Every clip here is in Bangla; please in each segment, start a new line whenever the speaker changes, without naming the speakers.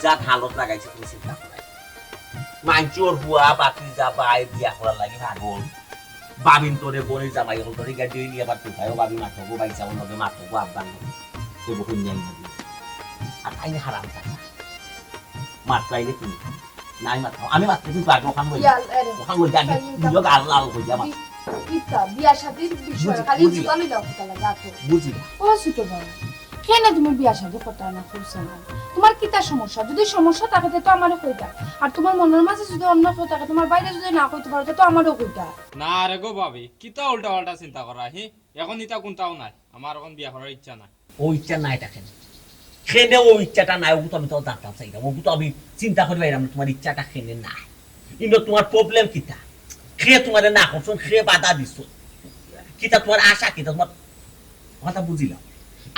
জাত হালত লাগাইছে তুমি চিন্তা করা মাঞ্চুর বুয়া বাতি যা বাই বিয়া করার লাগি ভাগল বাবিন তোরে বনি জামাই হল তোরে গাড়ি নিয়ে আবার তুইও বাবি মাথগো বাইসা বলবে মাথগো আব্বান তো বহু নিয়ে যাবি আর আইনে হারাম থাকা মাত্রাইলে তুমি নাই মাত্র আমি মাত্র কিন্তু আগে ওখান বলি ওখান বলি আগে লোক আল্লাহ হই যাবা
কিতা বিয়া শাদীর বিষয় খালি জুতালি দাও কথা লাগা তো
বুঝি
ও ছোট বড় কেন তুমি বিয়া শাদী করতে না করছ না তোমার কিতা সমস্যা যদি সমস্যা থাকে তো আমারে কইতা আর তোমার মনের মাঝে যদি অন্য কেউ থাকে তোমার বাইরে যদি না কইতে পারো তো আমারও কইতা
না রে গো ভাবি কিতা উল্টা পাল্টা চিন্তা করা হি এখন ইতা কোনটাও নাই আমার এখন বিয়া করার ইচ্ছা নাই
ও ইচ্ছা নাই এটা খেনে ও ইচ্ছাটা নাই ও তো আমি তো জানতাম চাই না ও তো আমি চিন্তা করি বাইরাম তোমার ইচ্ছাটা খেনে নাই কিন্তু তোমার প্রবলেম কিতা খেয়ে তোমার না করছো খেয়ে বাধা দিছ কিতা তোমার আশা কিতা তোমার কথা বুঝিলাম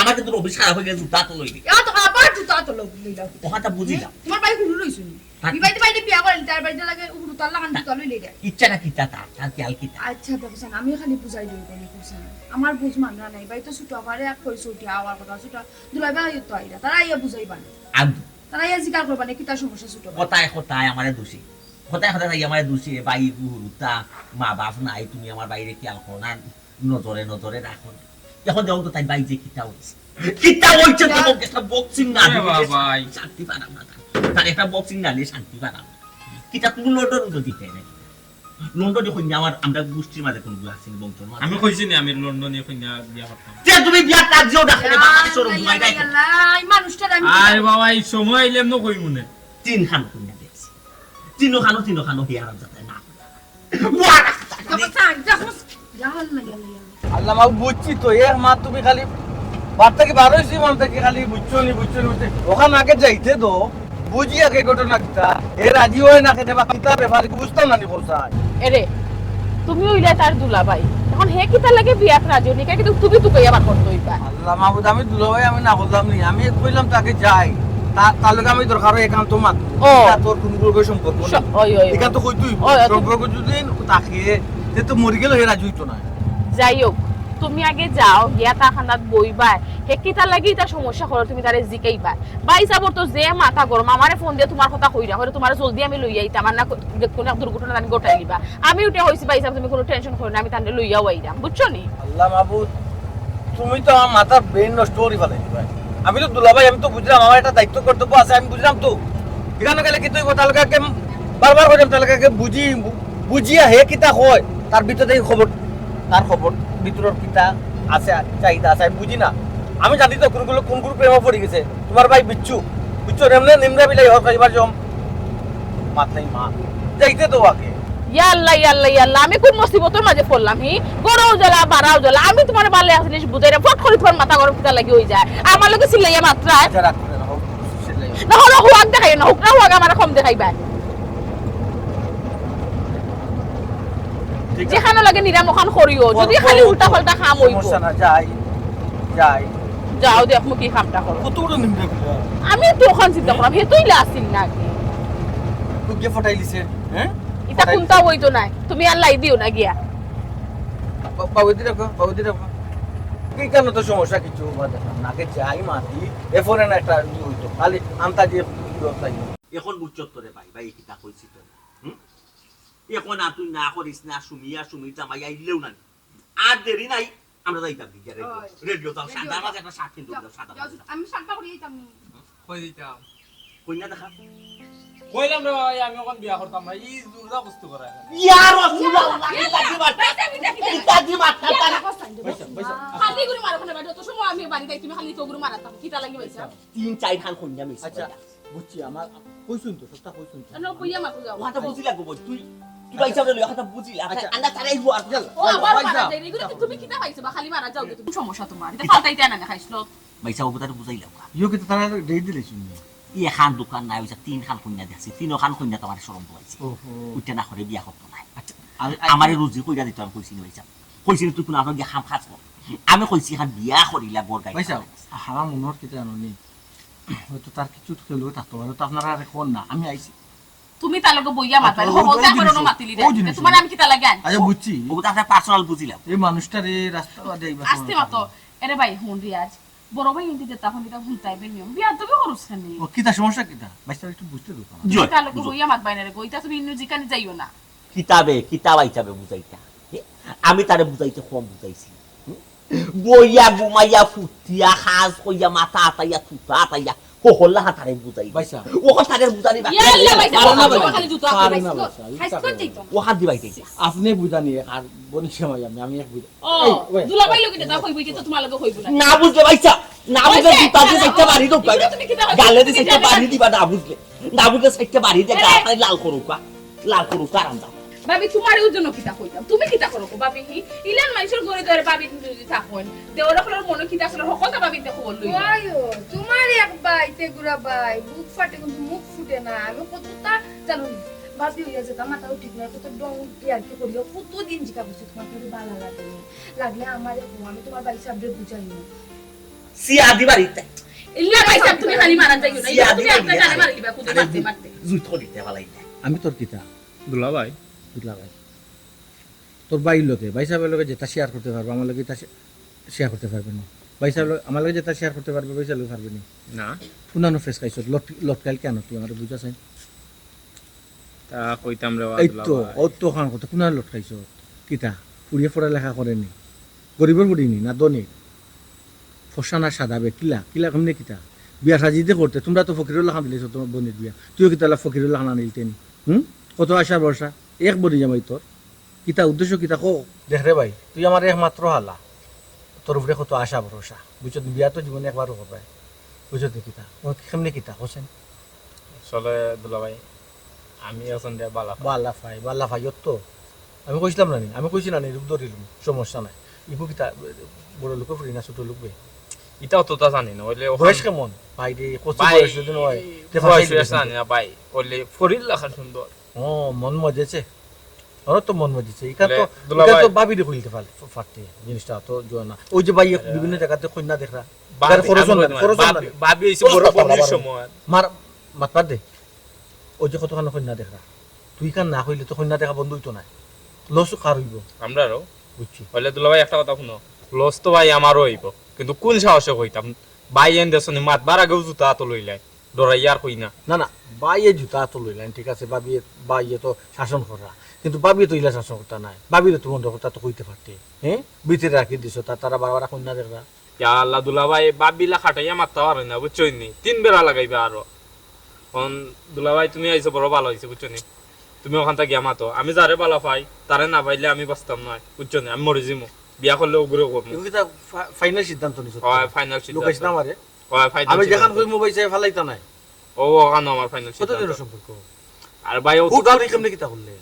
আমার কিন্তু রবি সারা হয়ে গেছে জুতা তো লইলি
তো আবার জুতা তো লইলাম
কথা বুঝিলাম
তোমার বাড়ি হুলু রইছুন বিবাইতে বাইরে বিয়া করেন তার বাড়িতে লাগে উড়ু তার লাগান জুতা লইলে দে
ইচ্ছাটা কিতা তার কি আল কিতা
আচ্ছা দেখছেন আমি খালি বুঝাই দিই কোন কোন আমার বুঝ মানরা নাই বাই তো ছোট আমারে এক কইছো উঠি আওয়ার কথা ছোট দুলাইবা তো আইরা তারা আইয়া বুঝাইবা না
আদু
তারা আইয়া জিকার করবা না কিতা সমস্যা ছোট
কথায় আমারে দোষী কথায় আমারে দোষী বাই গুরুতা মা বাপ নাই তুমি আমার বাইরে খেয়াল করো না নজরে রাখো এখন দেখো তো তাই বাই যে কিতা হইছে তোমাকে একটা বক্সিং না
ভাই
শান্তি পারাম না তার একটা বক্সিং না নিয়ে শান্তি পারাম কিতা তুমি লন্ডন দিতে না লন্ডনে কই আমার আমরা গোষ্ঠীর মাঝে কোন গুলো আছে বংশ
আমি কইছি না আমি লন্ডনে কইনা বিয়া করতাম
যে তুমি বিয়া কাজও দেখে না বাবা শরম ঘুমাই দেয়
আল্লাহ এই মানুষটা আমি
আরে বাবা এই সময় আইলাম না কই মনে
তিন খান কইনা দেখছি তিন খানো হিয়ার যাতে না
আল্লাহ মা বুঝছি তো এর মা তুমি খালি বার্তা কি বার হইছি মন থেকে খালি বুঝছো নি ওখানে আগে যাইতে তো বুঝি আগে ঘটনা কিতা এ রাজি হয় না খেতে বা কিতা ব্যাপার বুঝতাম না নি বলছা
এরে তুমি ওইলা তার দুলা ভাই এখন হে কিতা লাগে বিয়াত রাজি হনি কিন্তু তুমি তো কইয়া বার করতে হইবা
আল্লাহ মাহবুব আমি দুলা ভাই আমি না বললাম নি আমি কইলাম তাকে যাই তার লগে আমি দরকার একান্ত মাত তোর কোন গ্রুপে সম্পর্ক না একান্ত কই তুই সম্পর্ক যদি তাকে যে তো মরি গেল হে রাজি হইতো না
যাই হোক তুমি আগে যাও গিয়া তা খানাত বইবা হে কিতা লাগি তা সমস্যা করো তুমি তারে জিকাইবা বাই যাবর তো যে মাথা গরম আমারে ফোন দিয়ে তোমার কথা কইরা হরে তোমার জলদি আমি লই আইতা আমার না কোন দুর্ঘটনা জানি গোটাই লিবা আমি উঠে হইছি বাই তুমি কোনো টেনশন করো না আমি তারে লইয়াও আইরাম বুঝছো নি
আল্লাহ মাহবুব তুমি তো আমার মাথার ব্রেন নষ্ট করে ফেলাইবা আমি তো দুলাভাই আমি তো বুঝলাম আমার একটা দায়িত্ব কর্তব্য আছে আমি বুঝলাম তো এখানে গেলে কি তুই তালকাকে বারবার করে তালকাকে বুঝিয়া হে কিতা হয় তার ভিতরে খবর ভিতরের কিতা আছে চাহিদা আছে আমি বুঝি না আমি জানি তো কোন প্রেমে পড়ে গেছে তোমার ভাই বিচ্ছু এমনি নিমরা বিলাই হওয়ার কাজবার জম মাথায় মা যাইতে তো আগে
ইয়াল্লাহ আমি কোন মুসিবতের মাঝে পড়লাম হি গড়াও জ্বালা বাড়াও জ্বালা আমি তোমার বালে আসলে বুঝাইরা ফট করে তোমার মাথা গরম কিতা লাগি হই যায় আমার লগে সিলাইয়া মাত্রা না হলো হুয়াক দেখাই না হুক না হুয়াক আমার কম দেখাইবা যেখানে লাগে নিরামখান করিও যদি খালি উল্টা পাল্টা খাম হইব যাও দেখো কি কামটা করো
কতগুলো নিমরা বিলাই
আমি তো ওখান চিন্তা করলাম হেতুই লাসিল না
তুই কে ফটাইলিছে হ্যাঁ
এটা কোনটা হইতো না তুমি আর লাই দিও না গিয়া
বাবুদি রাখো কি কেন তো সমস্যা কিছু নাকে যাই মাতি এফোরে না একটা হইতো খালি আমতা দিয়ে
এখন বুঝছো তোরে ভাই কিতা কইছি তো এখন আর তুই না করিস না সুমি জামাই আইলেও না আর দেরি নাই আমরা যাইতাম রেডিও দাও সাদা মাঝে একটা শাক কিনতে দাও সাদা
আমি শাকটা করে দিতাম
কই দিতাম
কইনা দেখা
কইলাম রে ভাই আমি এখন বিয়া করতাম না এই দুর্দা বস্তু করা
ইয়া রাসূলুল্লাহ ইতাদি মারতা
খালি গুরু মারা কোনে বাড়ি তো সময় আমি বাড়ি যাই তুমি খালি তো গুরু মারাতাম কিটা লাগি হইছে
তিন চার খান কইনা মিস
আচ্ছা বুঝছি আমার কইছুন তো সবটা কইছুন
না কইয়া মাকু যাও
ওটা বুঝি লাগবো তুই বাইসা বলে কথা বুঝি আচ্ছা আন্না তারাই গো আর চল
ও আবার মারা যাই এগুলো তুমি কিটা পাইছো বা খালি মারা যাও তুমি সমস্যা তোমার এটা ফালতাইতে না খাইছলো
বাইসা ওটা বুঝাইলাম
ইও কি তারা দেই দিলে শুনি
ই খান দোকান নাই হইছে তিন খান কইনা দেখছি তিন খান কইনা তোমার শরম পাইছে
ওহো
উঠতে না করে বিয়া করতে নাই আচ্ছা আমারে রুজি কইরা দিতে আমি কইছি বাইসা তুই কোন আপনাকে খাম খাস কর আমি কইছি খান বিয়া করিলা বড় গাই
বাইসা আমার মনত কি জানোনি হয়তো তার কিছু খেলো থাকতে পারে তো আপনারা আর কোন না আমি আইছি
তুমি তার লগে বইয়া মাতাল হবলতা করনো মাতিলি রে তোমার আমি কিটা লাগে
আচ্ছা বুঝছি
ওটা একটা পার্সোনাল বুঝিলাম
এই মানুষটারে রাস্তা দেইবা
আস্তে মাতো আরে ভাই হুন রিয়াজ বড় ভাই ইন্দি যে তখন এটা ভুলতাইবে নিয়ম বিয়া তুমি করছ কেন
ও কিতা সমস্যা কিতা বাইসা একটু বুঝতে দাও
জয়
কালকে হইয়া মাত বাইনারে কইতা তুমি ইন্নু জিকানি যাইও না
কিতাব আইতাবে বুঝাইতা আমি তারে বুঝাইতে কম বুঝাইছি বইয়া ঘুমাইয়া ফুটিয়া হাজ কইয়া মাথা আতাইয়া থুতা আতাইয়া হল্লা হাতারে বুঝাই
বাইসা
ও কথারে বুঝানি বাকি
ইয়াল্লা বাইসা
পারে না
বাবা
বাইসা
খালি জুতা
পারে
খাইছো
না বাইসা
হাইস কর দিত
ও হাত দিবাই দিই
আপনি বুঝানি আর বনি সময় আমি এক বুঝা
ও দুলা ভাই লোকে যা কইবই তো তোমার লগে কইবো না
না বুঝলে বাইসা না বুঝলে জুতা দিয়ে সাইটটা বাড়ি দাও গালে দিয়ে সাইটটা বাড়ি দিবা না বুঝলে সাইটটা বাড়ি দিয়ে গায়ে লাল করুক আরাম দাও
বাবি তোমার জন্য কিতা কইতাম তুমি কিতা করো বাবি হি ইলান মানুষের ঘরে ধরে বাবি যদি থাকুন দেওরা ফলর মনে কিতা আসলে হকতা বাবি দেখো বললই
আয়ো তোমার এক বাই তেগুরা বাই বুক ফাটে কিন্তু মুখ ফুটে না আমি কতটা জানো বাদি হইয়া যেত মাথাও ঠিক না কত ডং ইয়ার কি করিও কতদিন জিকা বুঝছো তোমার কাছে ভালো লাগে লাগলে আমারে আমি তোমার বাড়ি সাবরে বুঝাই না
সিয়া দি বাড়িতে
ইল্লা ভাইসা তুমি খালি মারা যাইও না তুমি একটা জানে মারিবা কুদে মারতে
জুত দিতে ভালাইতে
আমি তোর কিতা
দুলা ভাই
বুঝলা ভাই তোর বাইর লোকে ভাই সাহেবের লোকে যেটা শেয়ার করতে পারবে আমার লোকে তা শেয়ার করতে পারবে না ভাই সাহেব আমার লোকে যেটা শেয়ার করতে পারবে ভাই সাহেব পারবে না
না
পুনানো ফেস খাইছ লটকাইল কেন তুই আমার বুঝাছেন
তা কইতাম রে
এই
দুলা
তো
ভাই
ও তো খান কথা পুনার লটকাইছ কিতা পুড়িয়ে পড়া লেখা করেনি গরিবের পড়িনি না দনি ফসা না সাদা বে কিলা কেমনে কিতা বিয়া সাজিতে করতে তোমরা তো ফকিরুল্লাহ খান দিলেছ তোমার বোনের বিয়া তুইও কিতা ফকিরুল্লাহ খান আনিলতেনি কত আশা ভরসা এক বড়ি জামাই তোর কিতা উদ্দেশ্য কিতা কো দেখ রে ভাই তুই আমার একমাত্র হালা তোর উপরে কত আশা ভরসা বুঝছ বিয়া তো জীবনে একবারও হবে বুঝছ কিতা কেমনে কিতা হোসেন
চলে দুলা ভাই আমি এখন দে
বালা ফাই তো আমি কইছিলাম না আমি কইছি না রূপ ধরিলাম সমস্যা নাই ইবু কিতা বড় লোক ফুরি না ছোট লোক বে
ইটাও তো তা জানি না ওইলে
বয়স কেমন ভাই রে কত
ভাই
বয়স যদি নয়
বয়স জানি না ভাই ওইলে ফরিল লেখা সুন্দর
ও মন মজেছে ওর তো মন মজেছে এটা তো
দুলা
এটা
ভাই
তো ভাবি রে কইতে ফাটতে জিনিসটা তো জোনা ওই যে ভাই বিভিন্ন জায়গাতে কন্যা দেখরা
ভাবি হইছে বড় বড় সময়
মার মাতবা দে ওই যে কতখান কন্যা দেখরা তুই কান না কইলে তো কন্যা দেখা বন্ধ হইতো না লস কার হইব
আমরারও
বুঝছি
ওইলে দুলা ভাই একটা কথা শুনো লস তো ভাই আমারও হইব কিন্তু কোন সাহসে কইতাম ভাই এন দেশনি মাত বার আগেও জুতা তো লইলাই ডরাইয়ার কই না
না না বাইয়ে জুতা তো লইলেন ঠিক আছে বাইয়ে তো শাসন করা কিন্তু বাবি তো ইলা শাসন করতা নাই বাবি তো বন্ধ করতা তো কইতে পারতে হ্যাঁ ভিতরে রাখি দিছো তারা বারবার কন্যা দেখরা
ইয়া আল্লাহ দুলা ভাই বাবিলা খাটাইয়া মারতে পারে না বুঝছই নি 3 বেলা লাগাইবা আরো কোন দুলা ভাই তুমি আইছো বড় ভালো হইছে বুঝছনি তুমি ওখান থেকে মাতো আমি যারে ভালো পাই তারে না পাইলে আমি বাঁচতাম না বুঝছনি আমি মরে যাবো বিয়া করলে ওগুলো করব
তুমি কি ফাইনাল সিদ্ধান্ত নিছো
হয় ফাইনাল সিদ্ধান্ত
লোকেশ না মারে
হয় ফাইনাল
আমি যখন কই মোবাইল চাই ফালাইতা নাই
ও ওখানে আমার ফাইনাল
কত
সিদ্ধান্ত
দিনের সম্পর্ক
আর ভাই ও
ও কাউরি কেমনে কিতা করলে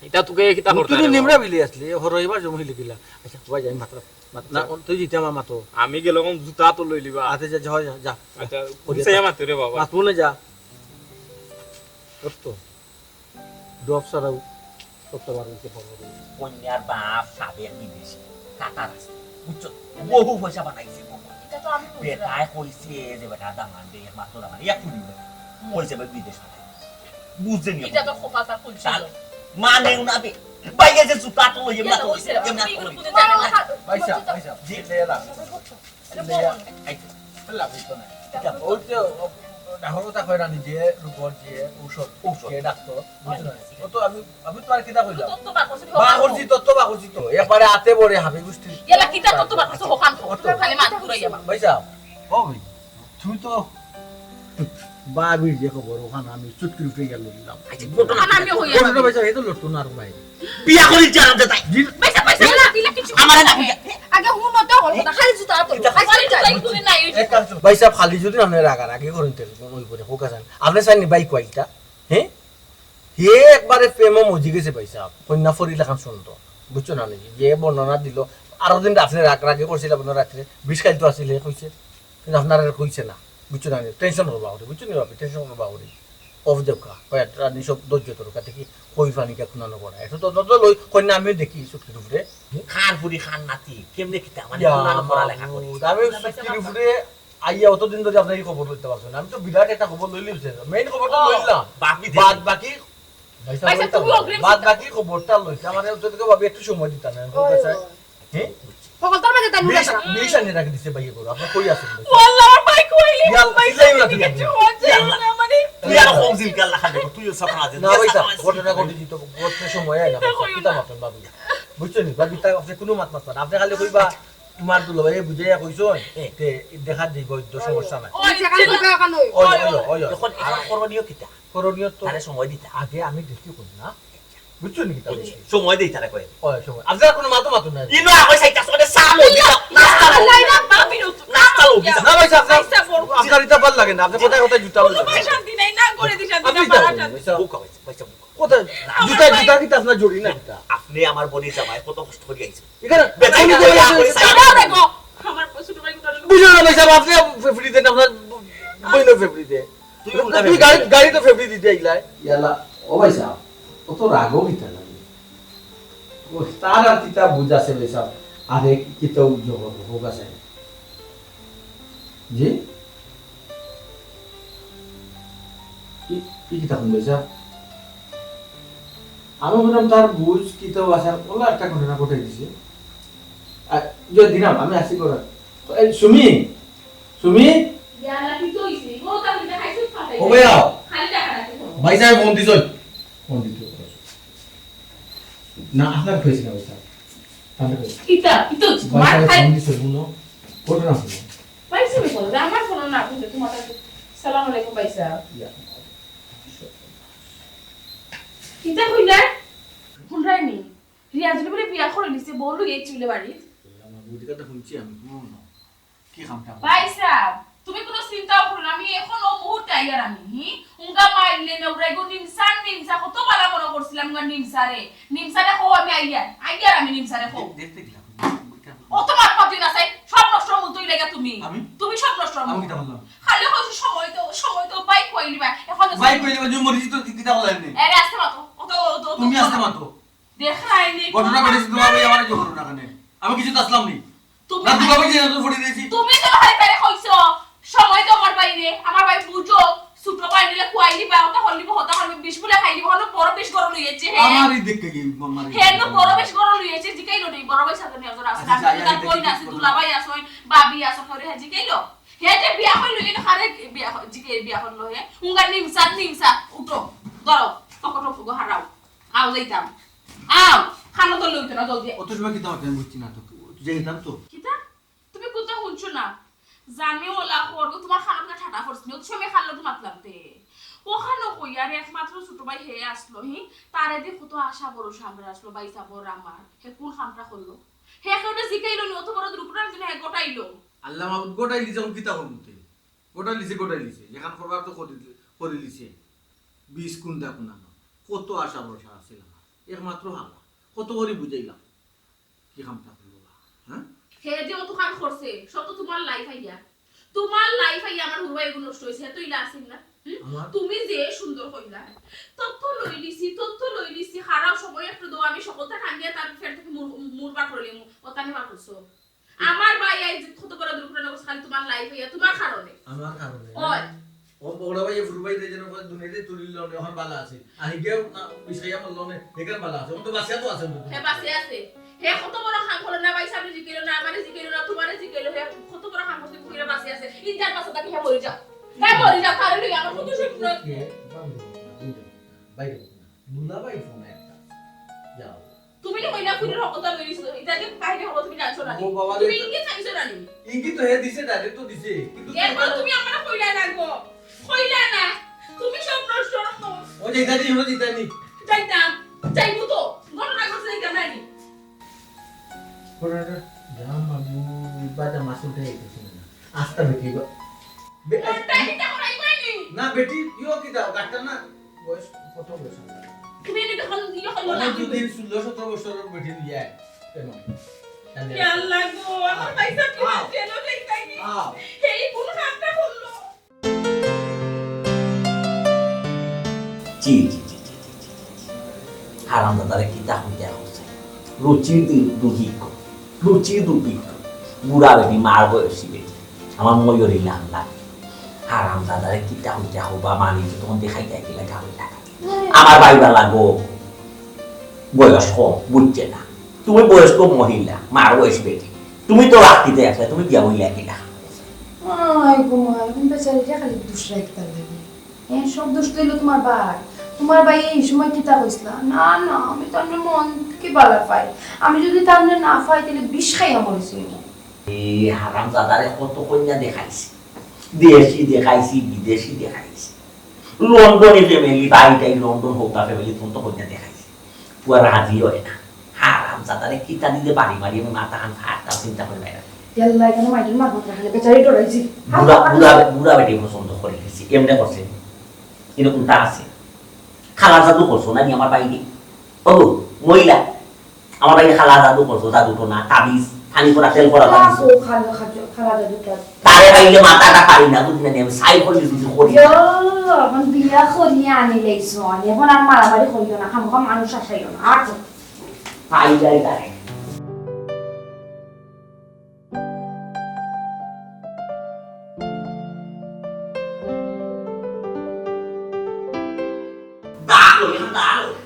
এটা তোকে কিতা করতে
তুই নিমরা বিলি আসলে হরইবার জমি লিখিলা আচ্ছা ভাই যাই মাত্র না তুই জিতে আমার মাতো
আমি গেলাম জুতা তো লই লিবা
আতে যা যা
আচ্ছা কুনসে মাতে রে বাবা
মাতবো না যা তো ড্রপ সারাও করতে পারবেন কি বলবো
কন্যার বাপ সাবেক বিদেশি কাতার আছে বুঝছো বহু পয়সা বানাইছে
এটা তো আমি
বেটায় কইছে যে বেটা দামান দে মাত্র দামান এক কোটি কইছে বে বিদেশ পাঠাই বুঝছেন
এটা তো খোপাতা খুলছিল
মানে উনাবে বাইরে যে জুতা তো লইয়ে না তো
পয়সা জি লেলা লেলা লা বুঝতো না ওই তো ডাহরতা কইরা নিজে রূপর যে ঔষধ কে ডাক্তার বুঝছো ও তো আমি তো আর কিটা কইলাম তত্ত্ব বাকরছি তো একবারে আতে বড়ে হাবি বুঝতি
এলা কিটা তত্ত্ব বাকরছ হকান খালি মাত ঘুরাইয়া
পয়সা ও ভাই তুমি তো বাবির যে খবর ওখানে আমি চুটকি উঠে গেল দিলাম
ঘটনা আমি হইয়া
কোন পয়সা এই তো লটু না আর ভাই
বিয়া করি জানাতে তাই
পয়সা না দিলে কিছু
আমারে না
আগে হুনো তো হল না খালি জুতা তো
খালি যাই তুই নাই
এক কাজ পয়সা খালি যদি আপনি রাগার আগে করেন তেল ওই করে ফোকাস আন আপনি চাইনি বাইক কয়টা হ্যাঁ হে একবারে প্রেম মজি গেছে পয়সা কন্যা ফরি লেখান শুনতো বুঝছো না নাকি যে বর্ণনা দিল আরো দিন আপনি রাগে করছিল আপনার রাত্রে বিষ খাইতো আসলে কইছে কিন্তু আপনার আর কইছে না বুঝছো না টেনশন করবা ওরে বুঝছো নি বাবা টেনশন করবা ওরে অফ দেবকা কয়টা নিসব ধৈর্য তোর কাছে কি কই ফানি কা খুনানো করা এটা তো তো লই কন্যা আমি দেখি চুটকি ফুটে
খান পুরি খান নাতি কেমনে কিতা মানে নানা পড়া লেখা করি
আমি চুটকি ফুটে আইয়া অতদিন ধরে আপনার খবর লইতে পারছেন আমি তো বিরাট একটা খবর লইলি মেইন খবরটা লইলাম বাদ বাকি বাদ বাকি খবরটা লইছে আমার ওদেরকে ভাবি একটু সময় দিতা না হ্যাঁ
সকল তোর মাঝে তাই নুরা সারা
বিষ আনি রাখি দিছে ভাই করো আপনি কই আছেন
والله আমার ভাই কইলি
ইয়াল সিলাই রাখি
মানে
তুই আর কম জিল কাল লাখা দেখো তুই সব না
না ভাই তা ঘটনা ঘটে দিত ঘটনা সময় আইনা কিতা মাপেন বাবু বুঝছেন বাবু তা আপনি কোনো মাত মাত আপনি খালি কইবা তোমার দুলাভাই বুঝাইয়া কইছন তে দেখা দিব সমস্যা নাই
ওই যে কাল দিবা কাল ওই
ওই ওই ওই
এখন এখন করণীয় কিতা
করণীয় তো
তারে সময় দিতা
আগে আমি দেখি কই না বুঝছেন কি তাহলে
সময় দেই তারে কই
ওই সময় আপনার কোনো মাতো মাতো নাই
ইনো আগই সাইতা সরে সালো দিতা নাস্তা লো
লাইনা বাবি নো
নাস্তা লো দিতা
না ভাই আপনার আপনার এটা ভাল লাগে না আপনি কোথায় কোথায় জুতা বলছেন
ভাই শান্তি নাই না করে দিছ
আপনি
দিনা পারাটা
বুকা হইছে পয়সা
কোথায় জুতা জুতা কি আপনার জড়ি না এটা
আপনি আমার বনি জামাই কত কষ্ট করে আইছেন
এখানে
বেতন
বেতন
দিয়ে
দিয়ে
আপনি
সাইডা দেখো আমার ছোট ভাই কোথায়
বুঝো না ভাই সাহেব আপনি ফেব্রি দেন আপনার বইনো ফেব্রি দে তুই গাড়ি তো ফেব্রি দিতে আইলাই ইয়ালা ও ভাই সাহেব কত রাগও কিতা লাগে ও তার আর কিতা বুঝাছে ভাই সাহেব আরে কিতা জগৎ হোক আছে জি কি কিতা কোন ভাই সাহেব আমি বললাম তার বুঝ কিতা আছে ওলা একটা ঘটনা ঘটে দিছে যে দিলাম আমি আসি করা সুমি সুমি
ইয়ালা কি কইছি ও তাহলে দেখাইছ ফাটাই
ও ভাইয়া
খালি টাকা রাখি
ভাই সাহেব ফোন দিছ ফোন দিত না আপনার কইছি না ভাই সাহেব তাহলে
কিতা কিতো
ভাই
মার
সাহেব
খাই
ফোন দিছ বুনো ঘটনা শুনো
পাইছে বে বলো আমার ফোন না কিন্তু তোমার কাছে সালাম আলাইকুম পাইছা কিতা কইলা শুনরাইনি রিয়াজুল বলে বিয়া করে নিছে বলু এই চুলে বাড়ি
আমার বুঝিকাটা শুনছি আমি কি খামটা
পাইছা তুমি কোনো চিন্তাও করো না আমি এখন ও মুহূর্তে আইয়ার আমি উঙ্গা মাইলে নেউরাই গো নিমসা কত বালা মনে করছিলাম গা নিমসারে কো আমি আইয়ার আমি নিমসারে কো
দেখতে গেলাম
ও তোমার পাতি না চাই সব নষ্ট মতই লাগা তুমি
আমি?
তুমি সব নষ্ট
আমি কিটা বললাম
খালি হইছে সময় তো বাইক কইলিবা এখন
ভাই কইলে যে মরিছি তো কিটা বললেন নি
আরে আসতে মাতো ও তো
তুমি আসতে মাতো
দেখাইনি
ঘটনা ঘটেছে তোমার ভাই আমার কি ঘটনা কানে আমি কিছু তো আসলাম নি
তুমি
না দুলা ভাই যে নতুন ফড়ি দিয়েছি
তুমি তো হাই তারে কইছো সময় তো আমার ভাই বুঝো ছোট ভাই নিলে কুয়াইলিবা ওটা হলিব হতা হলিব বিষ বলে খাইলিব হলো বড় বেশ গরম লইয়েছে হে
আমারই দেখতে গিয়ে মামারি
হে নো বড় বেশ গরম লইয়েছে জিকাইলো নেই বড় ভাই সাথে নিয়ে আসো তার কই না আছে দুলা ভাই আসো বাবি আসো করে হে জিকাইলো হে যে বিয়া হইলো এটা খারে বিয়া হইলো হে উঙ্গা নিমসা উঠো ধরো পকটো গো হারাও আও যাইতাম আও খানো তো লইতো না জলদি
অত সময় কিটা আমি বুঝছি না তো যেতাম তো
কিতা তুমি কোথা শুনছো না জানি ওলা করব তোমার খালকে ঠাটা করছিনি ও সময় খাললো তো মাতলামতে ওখানে কই আর একমাত্র ছোট ভাই হে আসলো হি তারে দেখো তো আশা বড় সামনে আসলো বাইসা বড় আমার হে কোন খামটা করলো হে কেউটা জিকাইলো নি অত বড় দুপুরার দিনে হে গোটাইলো
আল্লাহ মাহমুদ গোটাই লিছে কোন কিতা করতে গোটাই লিছে যেখান করবার তো করে লিছে 20 কোনটা কোন না কত আশা ভরসা আছিল আমার একমাত্র হালা কত করে বুঝাইলাম কি খামটা করলো হ্যাঁ
হে যে অত কাম করছে সব তো তোমার লাইফ আইয়া আমার হুরবাই এগুলো নষ্ট হইছে তুই লাসিন না তুমি যে সুন্দর কইলা তথ্য লই লিছি হারাও সময় একটু দাও আমি সকলটা কান্দিয়া তার ফের থেকে মুরবা করলিম ওতানি মা করছো আমার ভাই আই যে কত বড় দুর্ঘটনা করছে খালি তোমার লাইফ আইয়া তোমার কারণে
আমার কারণে
ওই
ও বড় ভাই ফুরবাই দে যেন দুনিয়াতে তুলিল না এখন বালা আছে আহি গেও না বিষয়া বললো না এখানে বালা আছে ও তো বাসিয়া তো আছে
হে বাসে আছে হে কত বড় খাম করলো না ভাই সামনে জিকেলো না আমারে জিকেলো না তোমারে জিকেলো হে কত বড় খাম করতে কইরা বাসে আছে ইনজার পাশে তাকে হে মরে যাও তারে লই আমার কত সুখ না
বাইরে মুলা ভাই ফোন একটা যাও
তুমি নি কইলা ফুলের হকতা লইছো এটা যে বাইরে হলো তুমি জানছো না
ও বাবা
তুমি ইনকে চাইছো না নি
ইঙ্গি তো হে দিছে ডাইরেক্ট তো দিছে কিন্তু
এরপর তুমি আমারে কইলা না গো কইলা না তুমি সব নষ্ট করো
ও যে ইদানি হলো জিতানি
যাইবো তো ঘটনা ঘটছে এটা নাই নি
কোরাটা জাম বাবু বাটা মাসুলটা এইতেছে না আস্তা বেটি গো
টাইমটা করাই পাইনি
না বেটি ইও কি দাও গাটটা না বয়স কত বয়স
তুমি এটা হল ইয়ে হলো না
অনেক দিন 16-17 বছরের বেটি নিয়ে কেন
ইয়া আল্লাহ গো আমার পয়সা কি কেন লেখাই নি এই কোন কামটা করলো
জি হারাম দাদারে কিতা হইয়া হচ্ছে রুচির দুর্ভিক্ষ বুড়া বেটি মার বয়সী বেটি আমার ময়ূরী লাংলা হারাম দাদারে কিতা হইয়া হবা মানি তখন দেখাই থাকিলে গাড়ি টাকা আমার বাইবা লাগো বয়স কম বুঝছে না তুমি বয়স্ক মহিলা মার বয়স বেটি তুমি তো রাখতে আসলে তুমি গিয়া বইলা কিনা
আই গো মা এখন বেচারিটা খালি দোষ রাখতে লাগে সব দোষ তো এলো তোমার ভাই এই সময় কিতা কইসলা না না আমি তো আমার মন কি বালা পাই আমি যদি তার না পাই তাহলে বিষ খাইয়া মরেছি
এই হারাম জাদারে কত কন্যা দেখাইছি দেশি দেখাইছি বিদেশি দেখাইছি লন্ডনে ফ্যামিলি বাইটাই লন্ডন হোকা ফ্যামিলি তো কন্যা দেখাইছি পুরা রাজি হয় না হারাম জাদারে কিতা দিতে বাড়ি মারি আমি মাথা খান ফাটা চিন্তা করে বাইরে
ইয়াল্লা কেন মাইটের মাথা খালে বেচারি ডরাইছি
বুড়া বেটি পছন্দ করে গেছি এমনি করছে এরকমটা আছে খালা জাদু করছো নাকি আমার বাইরে ও মহিলা আমার বাইরে খালা জাদু করছো জাদু তো না তাবিজ পানি করা তেল করা তাবিজ
খালা জাদুটা
তারে বাইরে মাথাটা পারি না বুঝলি না আমি সাই করে দিছি করি
এখন বিয়া করিয়া আনি লাইছো এখন আর মারামারি করিও না খামখা মানুষ আসাইও না আর
পাই যায় তারে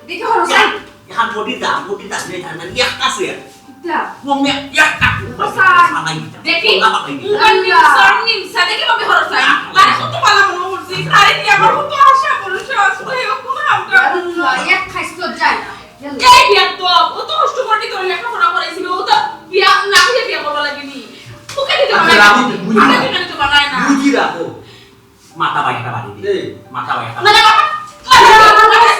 দেখে হলো সাই
এখন মোটি দাম নেই মানে একটা আছে
তা
মনে একটা
দেখি নিমসা দেখি ভাবে হরো সাই মানে কত পালা মনে করছি আরে কি আমার কত আশা করছ আসলে কোন হামটা
আল্লাহ এক খাইছ তো যায় না
এই বিয়া তো ও তো কষ্ট করে করে লেখাপড়া করাইছিল ও তো বিয়া না হয়ে বিয়া করবা লাগেনি তোকে দিতে হবে না আমি কেন তো বানায় না
বুঝি রাখো মাথা বাইটা বাড়ি দে মাথা বাইটা
না না মাথা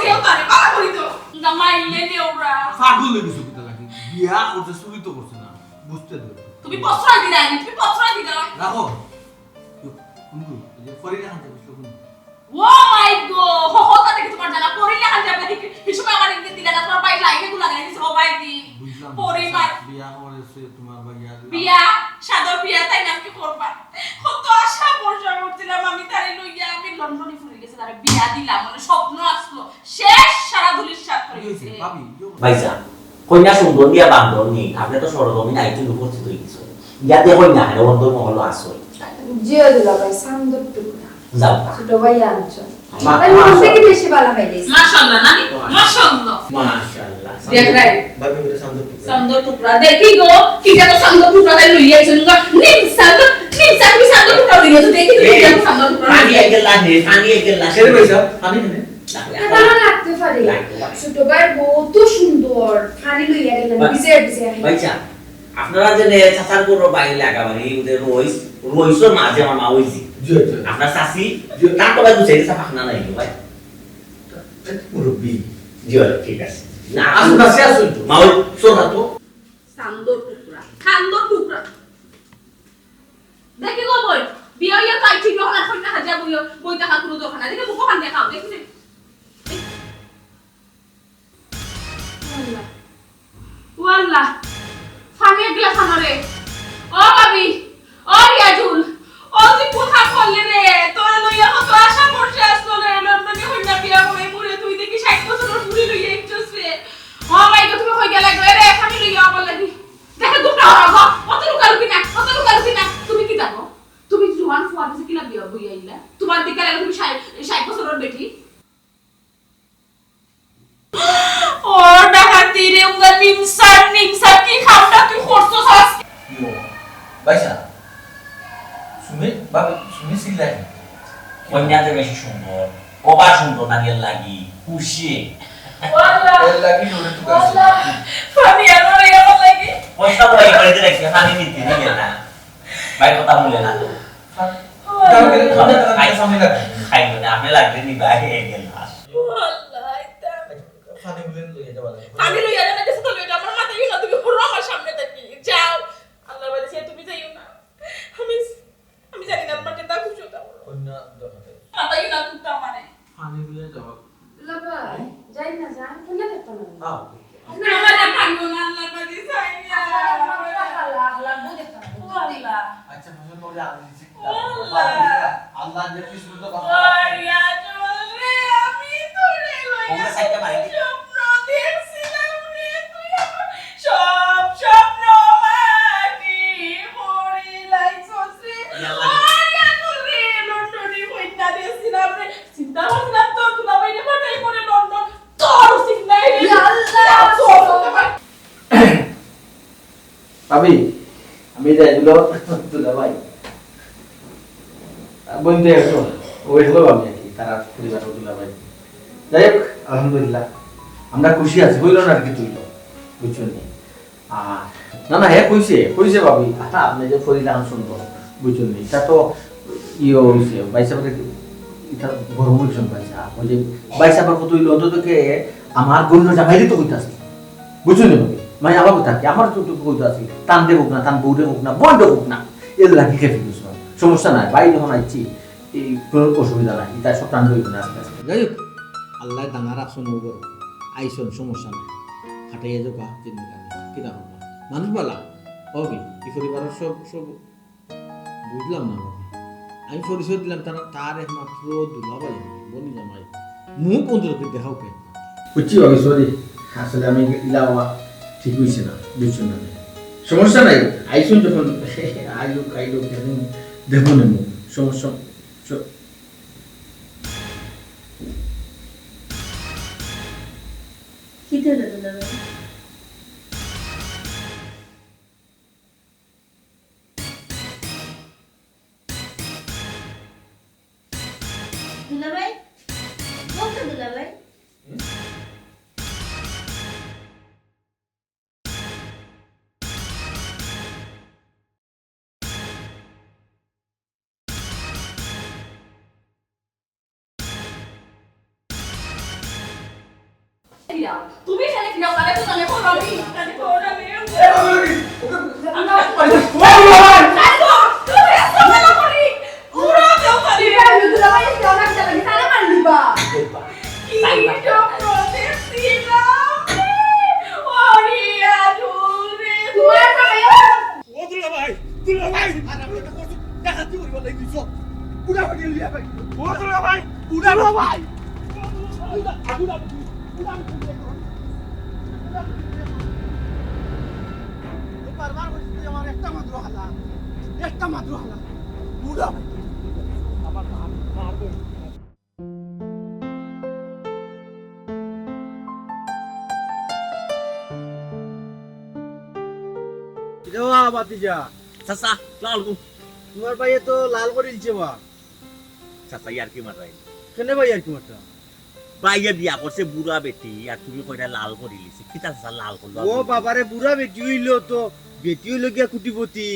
কেউ তারে বালা করি তো না মাইলে নে ওরা
পাগল হয়ে গেছো কিতা লাগে বিয়া করতে চুরি তো করছ না বুঝতে দে
তুমি প্রশ্রয় দিলা তুমি প্রশ্রয় দিলা
রাখো কুনকু যে ফরিদা খান যাবে শুনুন
ও মাই গো হতা দেখি তোমার জানা পড়িলে আজ যাবে এই সময় আমার ইংরেজি দিলা না তোমার বাইরে লাইনে গুলা লাগাই দিছে সবাই দি
বুঝলাম
পরিবার
বিয়া করেছে তোমার ভাইয়া
বিয়া সাদর বিয়া তাই নাম কি করবা কত আশা ভরসা করছিলাম আমি তারে লইয়া আমি লন্ডনে ফুরে গেছে তারে বিয়া দিলাম মানে স্বপ্ন আসলো শেষ সারা ধুলির সাথ করে গেছে
ভাবি
ভাইসা কন্যা সুন্দর দিয়া বান্ধব নেই আপনি তো সরজমিন আইতে উপস্থিত হয়ে গেছেন ইয়াতে কন্যা হেন বন্ধ মহল আসল
জিও দিলা ভাই সান্দর টুকরা
যাও
ছোট ভাই আনছো
মা-
আমি মন থেকে বেশি ভালো পাইলিস
মাশাআল্লাহ নানি মাশাআল্লাহ
মাশাআল্লাহ
দেখ রাই
ভাবি বলে সামনে
সান্দর টুকরা দেখি গো কি যেন সান্দর টুকরা তাই লইয়া আইছেন গো নিম সান্দর কি সান্দর টুকরা লইয়া তো দেখি কি যেন সান্দর টুকরা
পানি আইগেলা নে পানি আইগেলা
ছেড়ে বইছা পানি নে
ভালো লাগতে পারে ছোট ভাই কত সুন্দর ফানি লইয়া গেলেন বিজে বিজে
ভাইসা আপনারা যে চাচার গরু বাইরে লাগাবারি ওদের রইসর মাঝে আমার মা হইছি
জি জি
আপনার চাচি তার তো ভাই বুঝাই দিছে পাখনা নাই ভাই
মুরব্বি
জি ঠিক আছে না
আসুন না সে আসুন তো
মা ওই সোনা তো
সান্দর টুকরা খান্দর টুকরা দেখি গো বই বিয়া ইয়া তাই ঠিক না হলা কইনা হাজা বই দেখা কোনো দোকান দেখি মুখ খান দেখাও দেখি ওয়াল্লাহ ফানি গলা খানরে ও ভাবি ও রিয়াজুল ও তুই কোথা করলে রে তোর লইয়া কত আশা করছে আসলো রে লন্ডনে হইনা বিয়া করে মুরে তুই দেখি 60 বছরের বুড়ি লইয়া একটুস রে ও মাই গো তুমি হই গেলা রে ফানি লইয়া আবার লাগি দেখে দুটা হরগো কত লুকালুকি না তুমি কি জানো তুমি জোয়ান ফুয়া দিছে কিলা বিয়া বইয়া আইলা তোমার দিকে লাগে তুমি 60 বছরের বেটি ও ডাকাতি রে উঙ্গা নিমসা কি খাওটা তুই করছস আজকে
ভাইসা শুনে ভাবি শুনে সিলাই
কন্যাতে বেশি সুন্দর কবা সুন্দর নাগের লাগি খুশি
ওয়াল্লাহ
এর লাগি ওরে তো
ওয়াল্লাহ ফানি আনো রে আমার লাগি
পয়সা বই করে দিলে কি হানি নিতে দিবে না ভাই কথা বলে না তো
খাই সামনে লাগে
খাই না আমি লাগবে নি ভাই গেল
ওয়াল্লাহ এটা
ফানি বলে লইয়া যাবা
ফানি লইয়া না কিছু তো লইয়া আমার মাথায় না তুমি পুরো আমার সামনে থাকি যাও আল্লাহ বলেছে তুমি যাইও না আমি জানি না তোমার কেতা খুশি হতো
অন্য দরকার
মাথায় না কুত্তা মানে
ফানি বলে যাবা
ভাই যাই না যান কোনে দেখতো না
আও
না মানে কান্নো না আল্লাহ বাদি চাই না ওয়াল্লাহ
আচ্ছা মনে করে আমি দিছি
আল্লাহ
আল্লাহ যে কিছু তো
ওরিয়া জলে আমি তোরে
ওমরা সাইডটা মারি দি।
স্বপ্ন দেখছিলাম রে তুই আমার সব স্বপ্ন মাটি হরিলাইছস রে ওরিয়া জলে লন্ডনে হইনা দেখছিলাম রে চিন্তা ভাবনা তো তুলা বাইরে পাঠাই করে লন্ডন তোর সিগনাই রে
আল্লাহ
ভাবি আমি যাই দুলা ভাই বলতে আসো ওই হলো আমি আর কি তারা পরিবার দুলা ভাই যাই হোক আলহামদুলিল্লাহ আমরা খুশি আছি হইল না আর কি তুইল বুঝছো নি আর না না হ্যাঁ কইছে ভাবি আপনি যে ফরি গান শুনবো বুঝছো নি এটা তো ইয়ে হইছে বাইসাবের এটা বড় মূল্য পাইছে ওই যে বাইসাবার কত হইল অন্ততকে আমার গণ্য জামাইলে তো কইতাছে বুঝছো নি ভাবি মানে আমার কথা কি আমার তো কইতে আছে টান দেব না টান বউরে হোক না বন্ধ হোক না এর লাগি খেয়ে ফেলছো সমস্যা নাই বাড়ি যখন আইছি এই কোনো অসুবিধা নাই এটা সব টান হইব না আস্তে আস্তে যাই হোক আল্লাহ দাঙ্গা রাখছো নগর আইসন সমস্যা নাই হাঁটাইয়া যাবা চিন্তা নেই কিনা হবা মানুষ বলা হবি এই পরিবারের সব বুঝলাম না ভাবি আমি পরিচয় দিলাম তার একমাত্র দুলাভাই বনি জামাই মুখ অন্তত দেখাও কে বুঝছি ভাবি সরি আসলে আমি ইলাওয়া ঠিক হইছে না বুঝছো না সমস্যা নাই আইসন যখন আইলো দেখো না সমস্যা
কিতে দুলা ভাই বলতো দুলা ভাই
তুমি খেলে কিনা তাহলে তো জানে কোন আমি জানে কোন আমি
একটা মাত্র হালা বুড়া আমার মারবো দেওয়া বাতিজা
চাচা লাল গো
তোমার ভাইয়ে তো লাল করে দিচ্ছে বা
চাচা ইয়ার কি মারাই
কেনে ভাই আর কি মাত্রা
বাইয়ে বিয়া করছে বুড়া বেটি আর তুমি কইরা লাল করে লিছি কিতা চাচা লাল করলো
ও বাবারে বুড়া বেটি হইলো তো বেটি হইলো গিয়া কুটিপতি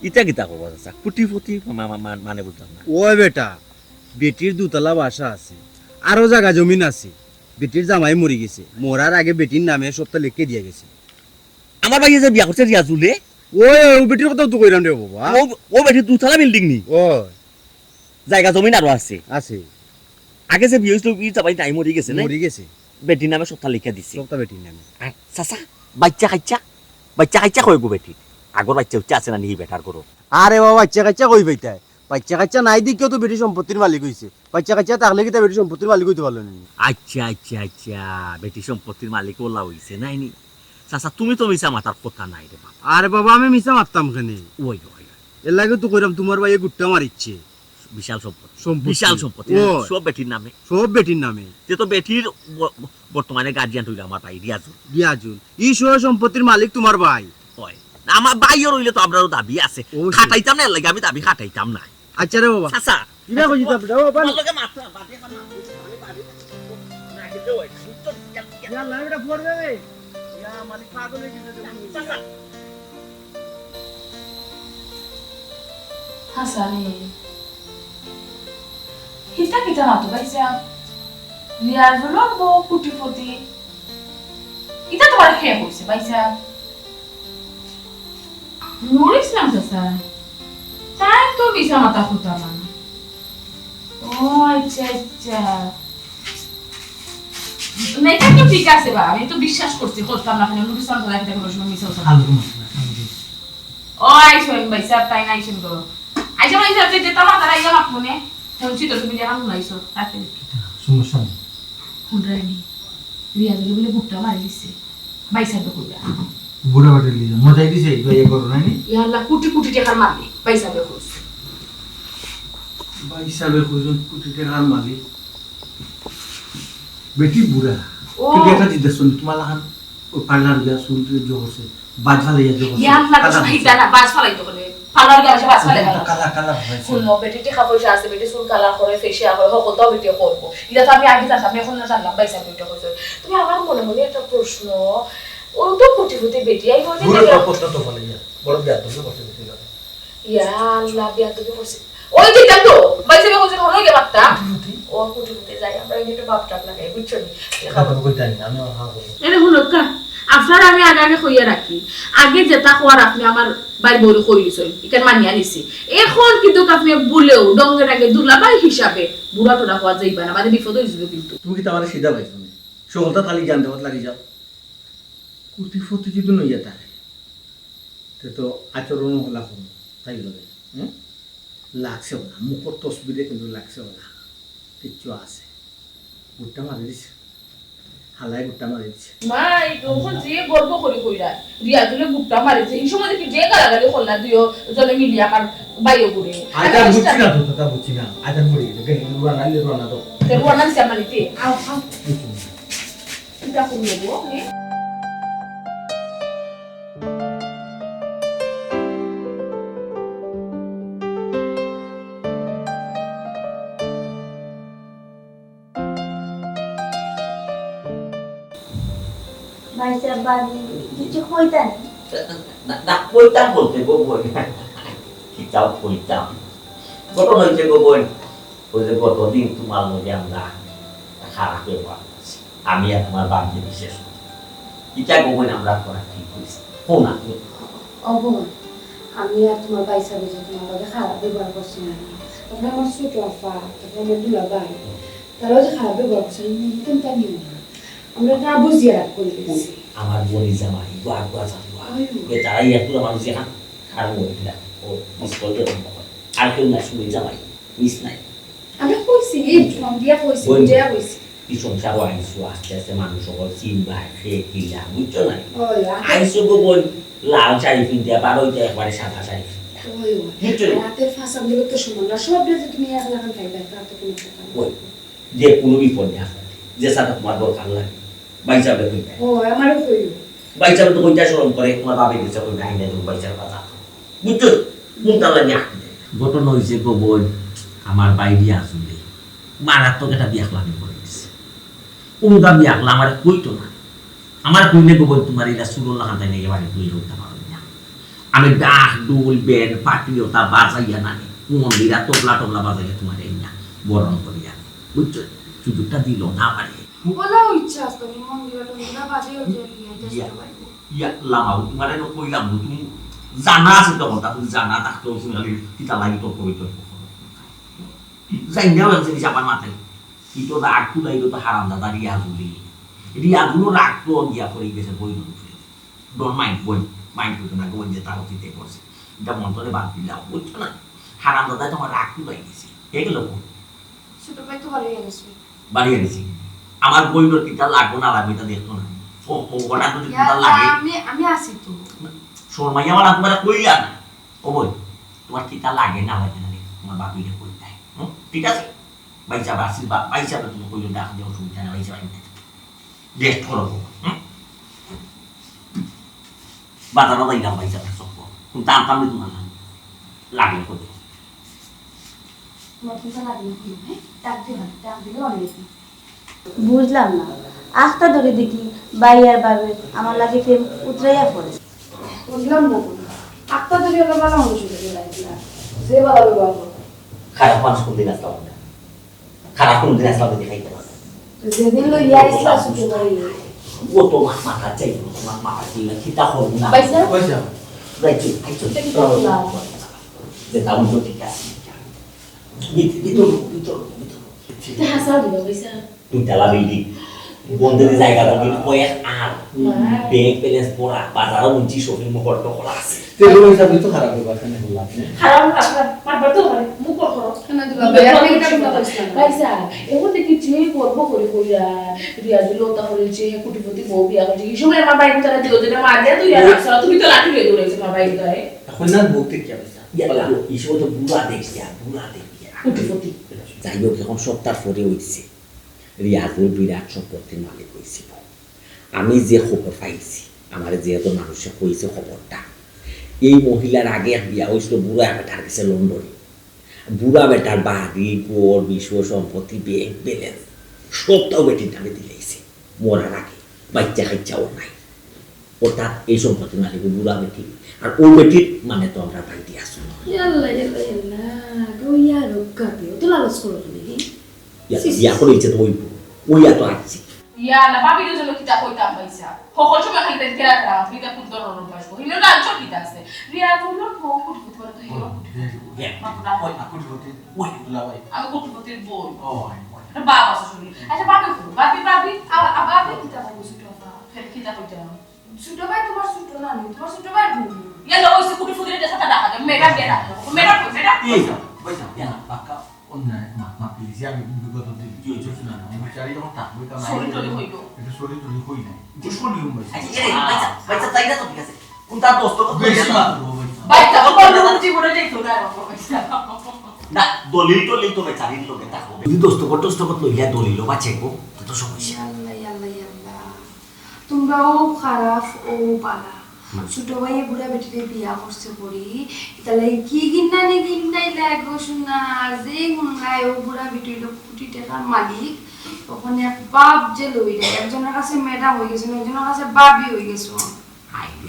ইটা কিতা কব চাচা কুটিপতি মানে বুঝলাম না
ও বেটা বেটির দুতলা বাসা আছে আরো জায়গা জমিন আছে বেটির জামাই মরে গেছে মরার আগে বেটির নামে সবটা লিখে দিয়ে গেছে
আমার বাইয়ে যে বিয়া করছে রিয়াজুলে
ও বেটির কথা তো কইরাম রে বাবা
ও বেটি দুতলা বিল্ডিং নি
ও
জায়গা জমিন আরো আছে
আছে
আগে যে বিয়ে হইছিল ই যাবাই নাই মরে গেছে না
মরে গেছে
বেটির নামে সবটা লিখে দিছে
সবটা বেটির নামে
আর চাচা বাচ্চা খাইচা কয় গো বেটি আগর বাচ্চা উচ্চা আছে না নি বেটার করো
আরে বাবা বাচ্চা কাচ্চা কই বাইতাই বাচ্চা কাচ্চা নাই দিকেও তো বেটি সম্পত্তির মালিক হইছে বাচ্চা কাচ্চা থাকলে কি তা বেটি সম্পত্তির মালিক হইতে পারলো না
আচ্ছা বেটি সম্পত্তির মালিক ওলা হইছে নাইনি চাচা তুমি তো মিছা মাথার কথা নাই রে বাবা
আরে বাবা আমি মিছা মারতাম কেনে
ওই
এর লাগে তো কইরাম তোমার ভাইয়ে গুট্টা মারিচ্ছে
বিশাল সম্পত্তি
সম্পত্তি।
বিশাল সম্পত্তি
ও।
সব বেটির নামে
সব বেটির নামে
যে তো বেটির বর্তমানে গার্জিয়ান হইল আমার ভাই রিয়াজুল
রিয়াজুল ই সহ সম্পত্তির মালিক তোমার ভাই
হয় আমার ভাইয়ের হইলে তো আপনারও দাবি আছে
অবশ্যই।
খাটাইতাম না এর লাগে আমি দাবি খাটাইতাম না
আচ্ছা রে বাবা
চাচা
কিনা কইছি তা বেটা বাবা
আমার লগে মাত্রা বাদে এখন আমি বাদে না কিন্তু ওই
ইয়া লাই বেটা পড়বে রে ইয়া মালিক পাগল হয়ে গেছে
চাচা
হাসানে হিতা কিতা না তো ভাইসা রিয়াজ হলো বো কুটিপতি এটা তোমার খেয়ে হইছে ভাইসা নুরিস না চাচা তাই তো বিছা মাথা ফুটা না ও আচ্ছা মেয়েটা তো ঠিক আছে বা আমি তো বিশ্বাস করছি করতাম না কেন নুরিস না তাহলে এটা কোনো সময় মিস হতো ও আইসন ভাইসা তাই না আইসন করো আইসা ভাইসা যেতে তামা তারা ইয়া মাপ মনে শুনছি তো তুমি যখন নাইছো তাতে
সমস্যা নেই
হুনরাইনি রিয়াজ বলে বুটটা মারি দিছে ভাইসা তো কইরা
বুড়া বাটের লিজা মজাই দিছে এই করো নাইনি
ইয়াল্লা কোটি কোটি টাকার মারলি ভাইসা তো কইছ
ভাই হিসাবে কইজন কোটি টাকার মালিক বেটি বুড়া
ও
কিন্তু একটা জিজ্ঞাসা শুনি তোমার লাহান ওই পার্লার গিয়া চুল জোহরছে বাজ ফালাইয়া জোহরছে
ইয়ার লাগা সহিতা না বাস ফালাইতো বলে পার্লার গিয়ে আসে বাস ফালাই
কালা কালা হয়েছে
শুনো বেটি টিকা পয়সা আছে বেটি চুল কালার করে ফেসিয়াল করে সকল তো বেটি করবো এটা তো আমি আগে জানতাম এখন না জানলাম বাইসা বেটি হয়েছে তুমি আমার মনে মনে একটা প্রশ্ন ও তো কোটিপতি বেটি আই বলে
পুরো প্রশ্ন তো ফালাইয়া বড় বিয়া তো করতে দিতে
ইয়া আল্লাহ বিয়া তো করছে ওই যে তো বাইসা বে হচ্ছে হলো গে বাচ্চা ও কোটিপতি যাই আমরা একটু বাপটাপ লাগাই বুঝছো নি
খাবার কইতা নি আমি হ্যাঁ বলি
এনে হলো কা আপনার আমি আগে আগে কইয়া রাখি আগে যেটা কোয়ার আপনি আমার বাড়ি বড় কই দিছেন এখানে মানিয়া নিছি এখন কিন্তু আপনি বলেও ডঙ্গের আগে দুলাভাই হিসাবে বুড়া টোড়া হওয়া যাইবা না মানে বিপদ হয়ে যাবে কিন্তু
তুমি কি তোমার সিধা পাইছো নি সকলটা তালি জানতে হত লাগি যাও কুটি ফটি যদি নইয়া থাকে তো আচরণ হলা কোন তাই লাগে লাগছে না মুখর তসবিরে কিন্তু লাগছে না কিচ্ছু আছে গুট্টা মারি দিছে হালাই গুট্টা মারি দিছে
মাই তখন যে গর্ব করে কইরা রিয়াদুলে গুপ্তা মারিছে এই সময় দেখি যে গালাগালি করলা দুইও জনে মিলিয়া কার বাইও করে
আইতা বুঝছি না তো কথা বুঝছি না আইতা পড়ি দেখে রুয়া নাইলে রুয়া না তো
তে রুয়ানা দিছে আমানিতে আও আও এটা কোন নেবো নে
ভাইসা বাড়ি কিছু কইতাম
না কইতাম বলতে গো বোন কিতাব কইতাম ঘটনা হয়েছে গো বোন ওই যে গতদিন তোমার লগে আমরা খারাপ ব্যবহার করছি আমি আর তোমার বাড়িতে বিশেষ ইটা গো বোন আমরা করা ঠিক করেছি না
অবন আমি আর তোমার বাইসা বেজে তোমার লগে খারাপ ব্যবহার করছি না তারপরে আমার ছোট আপা তারপরে আমার দুলাভাই তারাও যে খারাপ ব্যবহার করছে কোন তা নিও না আমরা না বুঝিয়ে রাখ করে দিয়েছি
আমার বোনই জামাই গোয়া গোয়া জানবা এ তারাই একটু মানুষ এখান খারাপ হয়ে গেল ও মিসকল দিয়ে আর কেউ না শুনে জামাই মিস নাই
আমরা কইছি ফোন দিয়া কইছি দিয়া কইছি
কি সংসার আইসো আস্তে আস্তে মানুষ সকল চিনবা খেয়ে কিলা বুঝছো না
ওই
আইসো গো বোন লাল শাড়ি কিনতে পারো ওইটা একবারে সাদা শাড়ি
ওই রাতের ফাঁসা গুলো তো সমান না সব যে তুমি এক লাগান খাইবা তার তো কোনো কথা না
ওই যে কোনো বিপদ নেই আপনার যে সাদা তোমার দরকার লাগে বাইচাবে কই
ও আমারও কইও
বাইচাবে তো কইটা শরম করে তোমার বাবা গেছে কই গাইনা তুমি বাইচার কথা বুঝছো কোনটা লাগে ঘটনা হইছে গো বোন আমার বাইরে আসলে মারাত্মক একটা বিয়া লাগি করে দিছে কোনটা বিয়া আমার কইতো না আমার কইলে গো বোন তোমার এটা সুরল হাতে নিয়ে বাড়ি কই হইতা পারো না আমি ডাক ডুল বেন পাটিওটা বাজাইয়া নানি মন্দিরা তবলা তবলা বাজাইয়া তোমার এই না বরণ করিয়া বুঝছো সুযোগটা দিল না আমারে
বলা ইচ্ছা আছে তুমি মন্দিরটা না বাজে হইছে
ইয়া লামাও তোমার এনো কইলাম তুমি জানা আছে তখন তা তুমি জানা থাকতো তুমি কিতা লাগি তো পবিত্র যাই না জিনিস আমার মাথায় কি তো রাগ তুলাই তো হারাম দাদা রিয়াগুলো রাগ তো গিয়া পড়ে গেছে বই ডোন্ট মাইন্ড বই মাইন্ড করতে না বই যে তার অতীতে করছে এটা মন্ত্রে বাদ দিলাম বুঝছো না হারাম দাদা তোমার রাগ তুলাই গেছে এগুলো
ছোট ভাই তো বাড়ি গেছে
বাড়িয়ে দিছি আমার বইগুলোর কিতা লাগবো না লাগবে এটা দেখতো না ও ওটা যদি কিতা লাগে
আমি আসি তো
শর্মাইয়া আমার তোমার কইলা না ও বই তোমার কিতা লাগে না লাগে না তোমার বাপিকে কই দেয় ঠিক আছে বাইচা বাসি বা বাইচা তুমি কইলো ডাক দেও সুবিধা না বাইচা বাইচা রেস্ট করো বাজারে যাইলাম বাইচা সব কোন দাম দাম তোমার লাগে কত
তোমার তো লাগবে কি হ্যাঁ টাক দিলে অনেক
বুঝলাম না আস্তা ধরে দেখি বাই আর বাবে আমার লাগে ফের উতরাইয়া পড়ে
বুঝলাম না আত্মা যদি হলো ভালো মানুষ হয়ে যাইলা যে ভালো ব্যবহার করো
খারাপ মানুষ কোন দিন আসলাম না খারাপ কোন দিন আসলাম দেখাইতে পারে
যেদিন লইয়া আইসলা সুতো বাড়ি
ও তো মাথা চাই তোমার মাথা চাইলে কিতা হল না
পয়সা
পয়সা
রাইট আইছো যে দাম তো ঠিক আছে
তে হাসা দিও পয়সা
তুই তেলা বিল্ডিং বন্ধের জায়গাটা কিন্তু কয়েক আর ব্যাংক ব্যালেন্স পড়া বাজারও উঞ্চি শপিং মহল টকলা আছে
তেলো হিসাব তো খারাপ ব্যাপার কেন বললাম
খারাপ মারবার তো পারে মুখ করো
কেন দিবা ভাই এটা কথা কইছ না
পয়সা এখন দেখি যে গর্ব করে কইরা রিয়াজুল ওটা হয়েছে কোটিপতি বউ বিয়া করছে এই সময় আমার বাইরে তারা দিও যেটা মার দেয়া তুই রাখছ তুমি তো লাঠি লয়ে দৌড়াইছ আমার বাইরে গায়ে
এখন না বলতে কি আছে
এই সময় তো বুড়া দেখিয়া
কোটিপতি
যাই হোক এখন সপ্তাহ পরে হয়েছে রিয়াজুল বিরাট সম্পত্তির মালিক হয়েছিল আমি যে খবর পাইছি আমার যেহেতু মানুষে কইছে খবরটা এই মহিলার আগে বিয়া হয়েছিল বুড়া বেটার কাছে লন্ডনে বুড়া বেটার বাড়ি ঘর বিশ্ব সম্পত্তি ব্যাংক ব্যালেন্স সবটাও বেটির নামে দিলেছে মরার আগে বাচ্চা কাচ্চাও নাই অর্থাৎ এই সম্পত্তি মালিক বুড়া বেটি আর ওই বেটির মানে তো আমরা পাই দিয়ে আসুন বিয়া করে ইচ্ছে তো ওই এত আসছি
ইয়ালা বাবি দুজন কিতা কইতাম পাইছা সকল সময় খালি তেল কেরা করা ফিতা ফুট দরর বাসবো হিলো না চট কিতা আছে রিয়া বলল ফুট ফুট করে তো হিলো মাপুনা কই ফুট ফুট ওই দুলাভাই আমি ফুট ফুটের বই ও এটা বাবা শুনি আচ্ছা বাবি বাবি বাবি কিতা বলছো ছোটবা ফের কিতা কইতাম ছোট ভাই তোমার ছোট না তোমার ছোট ভাই ইয়ালা ওইসে ফুট ফুটের দেশটা দেখা যায় মেডা বেরা মেডা
এই বইতা ইয়া বাকা অন্যায় মা প্লিজ আমি বিগত দিন কি হইছে শুনা না আমি চারি যখন থাকবো তা নাই
সরি টরি হইলো
এটা সরি টরি হই নাই দুশ্মনী হই
আচ্ছা এরে বাইচা তাই না তো ঠিক আছে কোন তার দোস্ত তো
বেশি মাত্র
বাইটা বললো জীবনে যাইতো না
না দলিল তো বেচারির লোকে থাকবো যদি দোস্ত লইয়া দলিল বা চেকবো তো সমস্যা
তোমরাও খারাপ ও পালা ছোট ভাই বুড়া বেটিতে বিয়া করছে করি তাহলে কি গিন্নাই লাগো শোনা যে গুনগায় ও বুড়া বেটি হলো কোটি টাকার মালিক ওখানে বাপ যে লই রে একজনের কাছে ম্যাডাম হয়ে গেছে একজনের কাছে বাবি হয়ে গেছে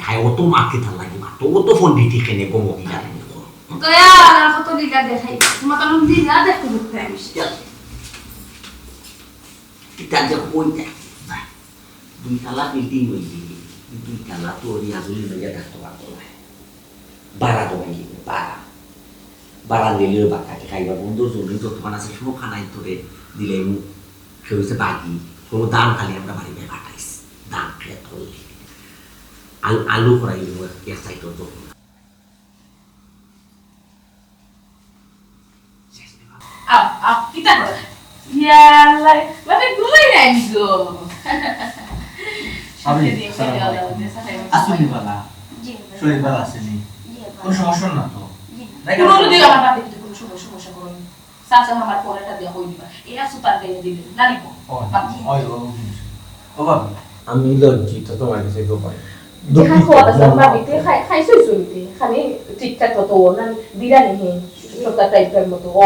হাই ও তো মাকে থাল লাগি মা তো ও তো ফোন দিতে কেনে গো মহিলা
দয়া আর কত লীলা দেখাই তোমার তো লীলা দেখতে দেখতে আমি
এটা যে কইতা দুই তালা বিল্ডিং হইলি দুই তালা তো রিয়াজুলি লইয়া থাকতে পারতো না বাড়া তো ভাই বাড়া নিলে বাকাকে খাইবা বন্ধু জমি তো তোমার আছে কোনো খানাই তোরে দিলে সে হচ্ছে বাকি কোনো দাম খালি আমরা বাড়ি মেয়ে পাঠাইছি দাম খেয়ে ধরলি আলু করাই এক সাইড তো
kita yalla babe gue nango
Amin আসুন বালা শরীর ভালো আছে নি কোন সমস্যা না তো
কোনো দিকে আমার বাপে কোনো সমস্যা করো সাসা আমার পরেটা দেয়া হই দিবা এরা সুপার দিয়ে দিবে নালিকো
ওই ও বাবা আমি লজ্জিত তোমার কাছে গোপাই
দেখা খাওয়া দাওয়া বাবিতে খাইছো চলতে খালি ঠিকঠাক মতো না দিরা নেই ছোটটা টাইপের মতো ও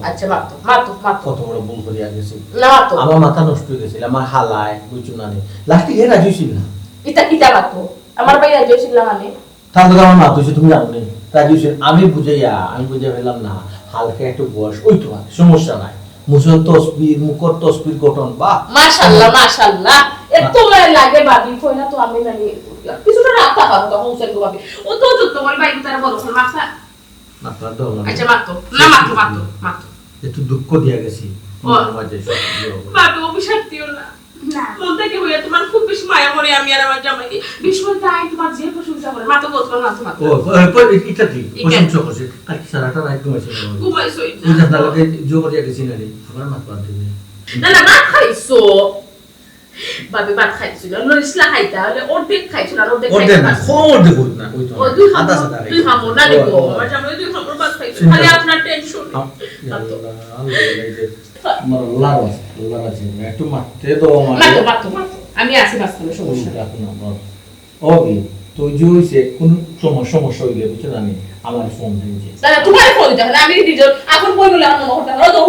আচ্ছা মাতো
কত বড় ভুল করিয়া গেছি
না তো
আমার মাথা নষ্ট হয়ে গেছিল আমার হালায় বুঝছো না নি লাস্টে এ রাজি ছিল না
ইটা মাতো আমার ভাই রাজি ছিল মানে
তাহলে তো আমার মাতো তুমি জানো নি রাজি ছিল আমি বুঝে ফেললাম না হালকা একটু বয়স ওই তো সমস্যা নাই মুসল তসবির মুকর তসবির গঠন বাহ
মাশাআল্লাহ এত মায় লাগে বাবি কই না তো আমি জানি কিছুটা রাখতা পারো তো হোসেন গো বাবি ও তো তোমার ভাই তার বড় ফল মাখা
মাত্রা দাও না
আচ্ছা মাতো
একটু দুঃখ দিয়া গেছি
বাবি অভিশাপ দিও না মন থেকে হইয়া তোমার খুব বেশি মায়া করে আমি আর আমার জামাই বিশ্বর তাই তোমার যে প্রশংসা করে মাতো বলতো না তোমার
ও এটা কি প্রশংসা করছে আর কি সারাটা রাত
ঘুমাইছো
ওই না লাগে জো করিয়া গেছি না রে আমার মাথা দিবে
না ভাত খাইছো বাবি ভাত খাইছিল নরিসলা খাইতা হলে অর্ধেক খাইছিল আর অর্ধেক
না অর্ধেক না ওই তো আধা সাদা
তুই খামো না দেখো আমার জামাই তুই খামো ভাত খাইছো খালি আপনার টেনশন
আমার লারা আছে একটু মারতে তো
মাতো আমি আছি বাস্তবে সমস্যা
ওকে তো জুইছে কোন সমস্যা হইলে বুঝছ না আমার ফোন দিয়েছে
দাদা তোমার ফোন দিতে হবে আমি দিজন এখন বই বলে আমার মহটা হলো তো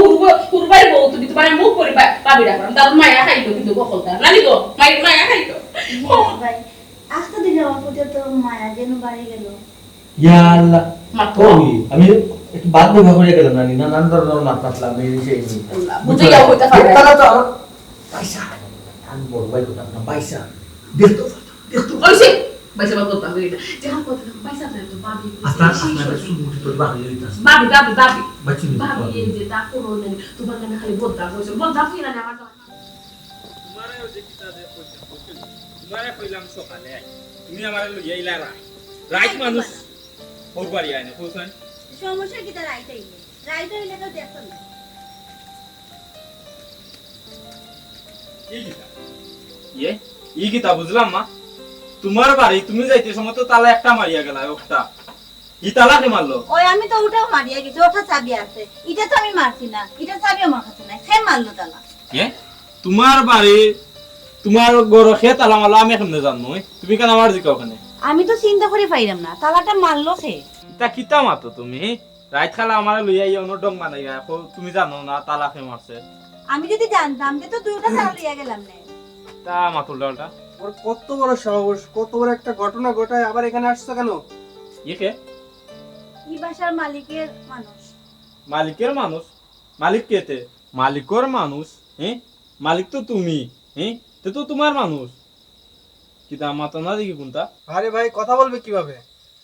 হুরবাই বউ তুমি তোমার মুখ করে পাবি না করলাম দাদা মায়া খাইলো কিন্তু বকলতা নানি গো মায়া খাইলো
ভাই আজকে দিন আমার প্রতি তো মায়া যেন বাড়ি গেল
ইয়া আল্লাহ
মাতো
আমি একটু বাদ বিভাগ করে গেলাম না নানান ধরনের মাতলাম এই সেই
বুঝে যাও হইতা পারে
তারা তো আমার পয়সা আমি বড় ভাই কথা না পয়সা দেখতো
ওইসে বাইসা বাদ করতাম এটা যখন কথা বাইসা তো বাবি
আপনার সুমুটি তো বাকি হইতাছে
বাবি
বাচ্চি
এই যে তা করো না তোমার নামে খালি বদনাম হইছে বদনাম কি না আমার
তোমারে যে কিতা দে কইছে তোমারে কইলাম সকালে তুমি আমারে লইয়া ইলা রাইট মানুষ ওর বাড়ি আইনে কইছেন
সমস্যা কি তার রাইট হইলে তো দেখো না
ই কিতা বুঝলাম মা তোমার বাড়ি তুমি যাইতে সময় তো তালা একটা মারিয়া গেলা একটা ই তালা কে মারলো
ওই আমি তো ওটাও মারিয়া গেছি ওটা চাবি আছে এটা তো আমি মারছি না এটা চাবি আমার কাছে নাই সে মারলো তালা
তোমার বাড়ি তোমার গরো খেয়ে তালা মারলো আমি এখন জানো তুমি কেন আমার জিকা ওখানে
আমি তো চিন্তা করে পাইলাম না তালাটা মারলো সে
তা কিতা মাতো তুমি রাত খালা আমার লইয়া ইয়ে অন্য ডং বানাইয়া তুমি জানো না তালা খেয়ে মারছে
আমি যদি জানতাম যে তো দুইটা তালা লইয়া গেলাম না
তা মাতুল ডালটা
ওর কত বড় সাহস, কত বড় একটা ঘটনা ঘটায় আবার এখানে আসছো কেন?
ইয়ে
এই বাসার মালিকের মানুষ।
মালিকের মানুষ? মালিক কেতে? মালিকর মানুষ? হ্যাঁ মালিক তো তুমি, হ্যাঁ তো তোমার মানুষ কিতা মাতো না দেখি কোনটা?
আরে ভাই কথা বলবে কিভাবে?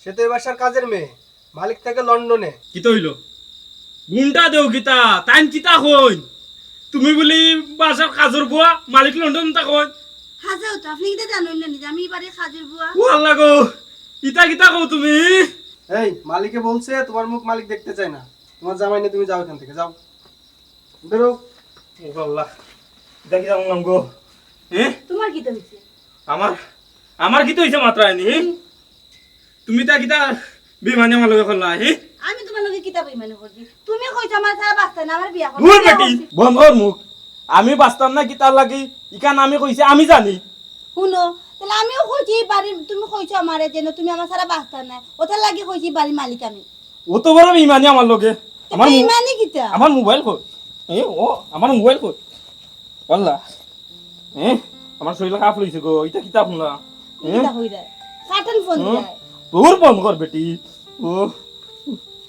সে তো এই বাসার কাজের মেয়ে, মালিক থাকে লন্ডনে।
কি তো হইলো গুন্ডা দেও কিতা টাইম কিতা হই তুমি বলি বাসার কাজর বুয়া মালিক লন্ডন তা কই
হাজাও তো আপনি কি জানেন না যে আমি এবারে কাজের বুয়া?
ও আল্লাহ গো ইতা কিতা কও তুমি?
এই মালিকে বলছে তোমার মুখ মালিক দেখতে চায় না, তোমার জামাই নিয়ে তুমি যাও এখান থেকে, যাও বেরো।
ও আল্লাহ দেখি যাম গো। হ্যাঁ
তোমার কি তো হইছে?
আমার কি তো হইছে মাত্রা নি তুমি তা কিতা বিমানে আমার লগে করলা? হ্যাঁ
আমি তোমার লগে কিতাব ইমানে করছি, তুমি কইছো আমার ছাড়া বাঁচতে না, আমার বিয়া
দূর বেটি বন্ধ কর মুখ। আমি বাঁচতাম না কি তার লাগি ইকান আমি কইছি আমি জানি।
শুনো তাহলে আমিও কইছি বাড়ি তুমি কইছো আমারে যেন তুমি আমার ছাড়া বাঁচতে না, ওটা লাগি কইছি বাড়ির মালিক আমি।
ও তো বড় ইমানি আমার লগে। আমার
ইমানি কিতা?
আমার মোবাইল কই? ও আমার মোবাইল কই? আল্লাহ আমার শরীর খারাপ লইছে গো। এটা কিতা শুনলা?
কিতা কইরা কাটন ফোন দিরা
তোর বন্ধ কর বেটি। ও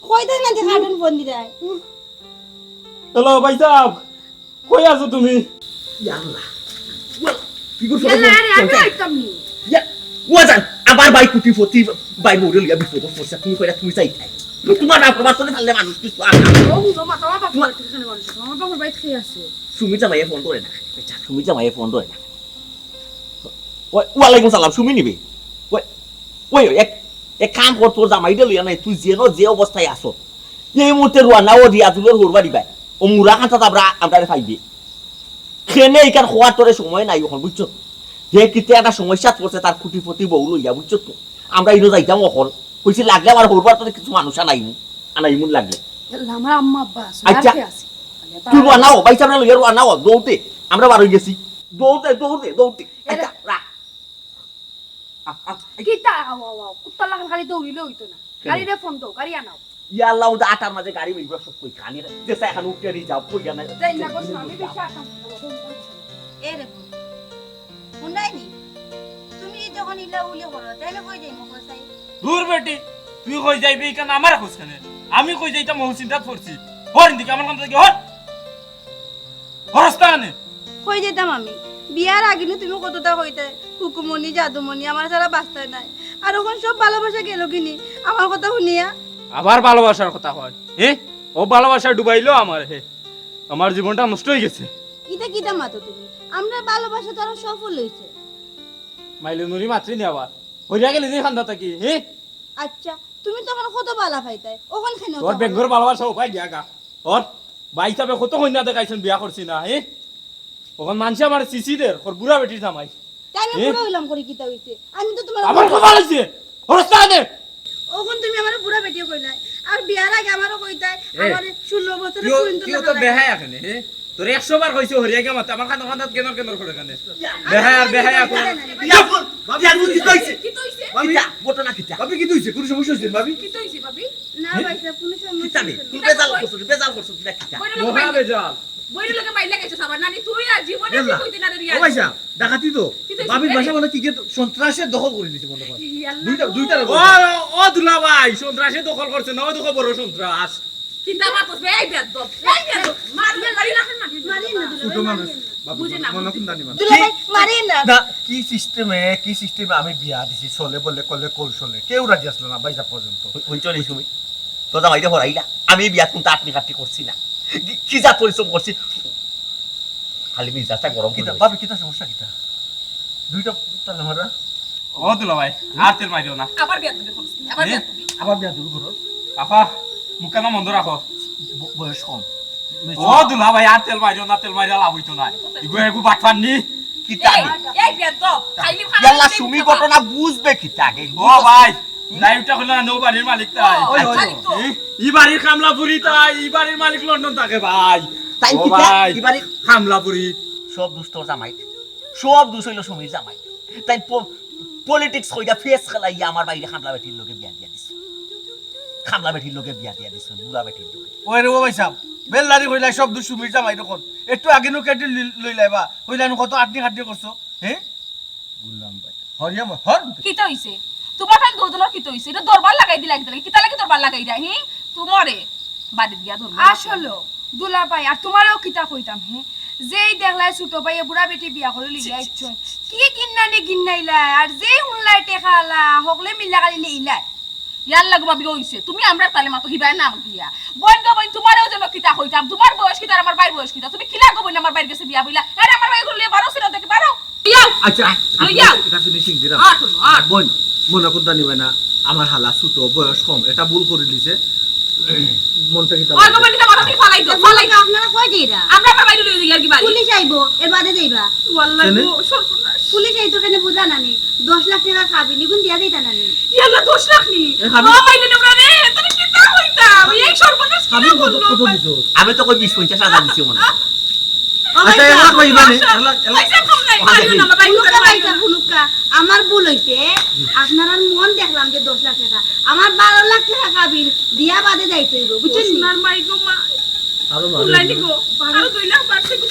কইতা না যে কাটন ফোন দিরা।
হ্যালো ভাই সাহেব কই আছো তুমি?
আল্লাহ কি করছ?
আরে আমি আইতাম নি
ওয়াজান আবার বাই কুটি ফতি বাই মডেল ইয়া বিপদ পড়ছে তুমি কইরা তুমি চাই খাই তোমার না প্রবাস করে ফেললে মানুষ কিছু আর না।
ও ও মাথা বাবা এখানে মানুষ আমার বাবার বাইক খেয়ে আছে
সুমি জামাইয়ে ফোন করে না, বেটা সুমি জামাইয়ে ফোন করে না। ওয়ালাইকুম সালাম সুমি নিবে। ওই এক কাম কর, তোর জামাইটা লইয়া নাই তুই যে অবস্থায় আছো এই মুহূর্তে রোয়ানা ও রিয়াজুলের হোর বাড়ি বাই ও মুরা কাঁচা আমরা ফাইবে খেনে এইখান হওয়ার তোরে সময় নাই এখন বুঝছো। যে কিতে একটা সমস্যা পড়ছে তার খুঁটি ফতি বউ লইয়া বুঝছো তো। আমরা ইনো যাইতাম এখন কইছি লাগলে আমার হোরবার তোরে কিছু মানুষ আনাইমুন লাগলে।
আমার আম্মা আব্বা আছে
আচ্ছা
আর কে আছে?
তুই রোয়ানাও বাইস আমরা লইয়া রোয়ানাও দৌড়তে আমরা বার হয়ে গেছি দৌড়তে আচ্ছা রাখ
কিতা আও কুত্তা লাগান খালি দৌড়িলে হইতো না, গাড়িতে ফোন দাও গাড়ি আনাও।
ইয়া আল্লাহ ওটা আটার মাঝে গাড়ি মিলবে সব কই খানি যে এখন উঠতে যাও কই জানা
যাই না কষ্ট আমি বেশি আটাম
এ রে শুনাইনি তুমি যখন ইলা উলি করো তাইলে কই যাই মকর সাই
দূর বেটি তুই কই যাইবি কেন আমার কোসখানে? আমি কই যাইতাম মহু চিন্তা করছি। হর দিকে আমার কাম থেকে হর হরস্তানে
কই যেতাম আমি বিয়ার আগে তুমি কতটা কইতে হুকুমনি জাদুমনি আমার ছাড়া বাঁচতে নাই, আর এখন সব ভালোবাসা গেল কিনি আমার কথা শুনিয়া।
আবার ভালোবাসার কথা হয়? ও ভালোবাসা ডুবাইলো আমার। আমার জীবনটা নষ্ট হয়ে গেছে।
ইটা কিটা মাতো তুমি, আমরা ভালোবাসা তো আরো সফল হইছে।
মাইলে নুরি মাত্রি নি আবার হইয়া গেলে যে খান্দা থাকি।
আচ্ছা তুমি তো আমার কত বালা পাইতাই ওখান খানে
তোর বেঙ্গর ভালোবাসা উপায় দিয়া গা ওর ভাই হিসাবে কত কন্যা দেখাইছেন বিয়া করছি না। ওখান মানুষ আমার সিসিদের ওর বুড়া বেটির জামাই।
তাই আমি পুরো হইলাম করে কিটা হইছে আমি তো তোমার
আমার কথা বলছি হরস্তানে
ওখান তুমি আমার বুড়া বেটিও কইলাই আর বিয়ার আগে আমারও কইতাই আমার 16 বছরের পর্যন্ত
তুই তো বেহায়া এখানে। তোর 100 বার কইছে হরিয়া কে মাতে আমার কান্দা কান্দা কেনর করে কানে বেহায়া কোন
ইয়া বল ইয়া কি কইছে
কি তইছে
কিটা ঘটনা কিটা
ভাবি কি হইছে? কোনো সমস্যা হইছে ভাবি?
কি তইছে ভাবি?
না ভাই স্যার পুলিশ
কিটা নে তুই বেজাল করছিস কিটা কিটা
মহা বেজাল
বইরে লগে বাইলা গেছে সাবার নানি তুই আর জীবনে কি কইতে না রে রিয়া?
ও ভাইসা ডাকাতি তো ভাবির বাসা মানে কি সন্ত্রাসের দখল করে নিছে মনে হয়। দুইটা
ও দুলা ভাই সন্ত্রাসে দখল করছে না। ও দেখো বড় সন্ত্রাস
কিতা মাতস এই বেদ মারবে মারি না মারি না
ছোট মানুষ
বুঝে না
মনে কোন জানি মানে
দুলা ভাই মারি না
না কি সিস্টেমে আমি বিয়া দিছি চলে বলে কলে কল চলে কেউ রাজি আসলো না বাইসা পর্যন্ত।
হই চলে সুমি তো জামাইতে হরাইলা আমি বিয়া কোনটা আপনি কাটি করছি না কি যা পরিশ্রম করছি খালি মিজাজটা গরম
কিতা
করে
ভাবি কিতা সমস্যা কিতা? দুইটা তালে মারা
ও দুলা ভাই আর তেল মারিও না।
আবার বিয়া তুমি করছিস আবার বিয়া তুমি
আবার বিয়া দিবি করো
আপা মুখানা বন্ধ রাখো।
বয়স কম।
ও দুলা ভাই আর তেল মারিও না। তেল মারিয়া লাভ হইতো না। ইগো বাটফান নি
কিটা নে
এই বেদ খাইলি খানা
ইয়াল্লা সুমি ঘটনা বুঝবে কিটা আগে
ও ভাই লাইভটা হলো না নৌ বাড়ির মালিক তাই।
মালিক তো
ই বাড়ির কামলাপুরি তাই। ই বাড়ির মালিক লন্ডন থাকে ভাই।
তাই
ও
কিটা
ভাই
এবারে
কামলাপুরি
সব দুষ্ট জামাই সব দোষ হইল সমীর জামাই তাই পলিটিক্স কইরা ফেস খেলাইয়া আমার বাইরে খামলা বেটির লোকে বিয়া দিয়া দিছে খামলা বেটির লোকে বিয়া দিয়া দিছে বুড়া বেটির লোকে
ওই রে ও ভাই সাহেব বেলদারি হইলা সব দু সুমির জামাই তখন একটু আগে নো কেটে লই লাইবা হইলা নো কত আটনি খাটনি করছো হ্যাঁ বললাম ভাই হরিয়া হর
কিতা হইছে তোমার ঠান দোদলর কিতা হইছে এটা দরবার লাগাই দিলা কিতা লাগি দরবার লাগাই দা হি তোমারে বাড়ি দিয়া দরবার
আসলে দুলা ভাই আর তোমারও কিতা কইতাম হে যেই দেখলাই ছোট ভাই বুড়া বেটি বিয়া করে লিয়া ইচ্ছন কি গিন্নানি গিন্নাইলা আর যেই হুনলাই টেকালা হকলে মিলা গালি লিলাই
ইয়ার লাগু ভাবি হইছে তুমি আমরা তালে মাতো হিবাই নাম দিয়া বোন গো বোন তোমারও যেন কিতা কইতাম তোমার বয়স কিতা আর আমার ভাইয়ের বয়স কিতা তুমি কিলা গো বোন আমার ভাইয়ের কাছে বিয়া বইলা আরে আমার ভাই গুলো বারো ছিল দেখি বারো ইয়াও
আচ্ছা
ইয়াও
এটা ফিনিশিং দিরা
আর শুনো আর
বোন মনে করতে নিবে না আমার হালা ছোট বয়স কম এটা ভুল করে দিছে মনটা কি
ওই গো বোন কিতা মাথা থেকে ফালাই দাও ফালাই দাও
আপনারা কই যাইরা
আমরা আমার ভাই লই যাই আর কি বাড়ি
পুলিশ আইবো এর বাদে যাইবা
ওয়াল্লাহি গো সর্বনাশ
পুলিশ আইতো কেন বুঝা নানি 10 লাখ টাকা খাবি নিগুন দিয়া দিতা নানি
ইয়াল্লা দোষ রাখনি ও মাইলে নেবরা রে তুমি কিতা কইতাম এই সর্বনাশ
আমি
কি
কত
করলো
দিছো
আমি তো কই 20-50 দিছি মনে
আচ্ছা এলা কইবা নে
পয়সা কম নাই মাইলে না আমার ভাই
ফুলুকা পাইছা ফুলুকা আমার ভুল হইছে আপনার আর মন দেখলাম যে 10 লাখ টাকা আমার 12 লাখ টাকা খাবি দিয়া বাদে যাইতে হইব বুঝছেন নি
সোনার মাই গো মা
আরো
উলাই নিগো আরো 2 লাখ বাড়ছে গো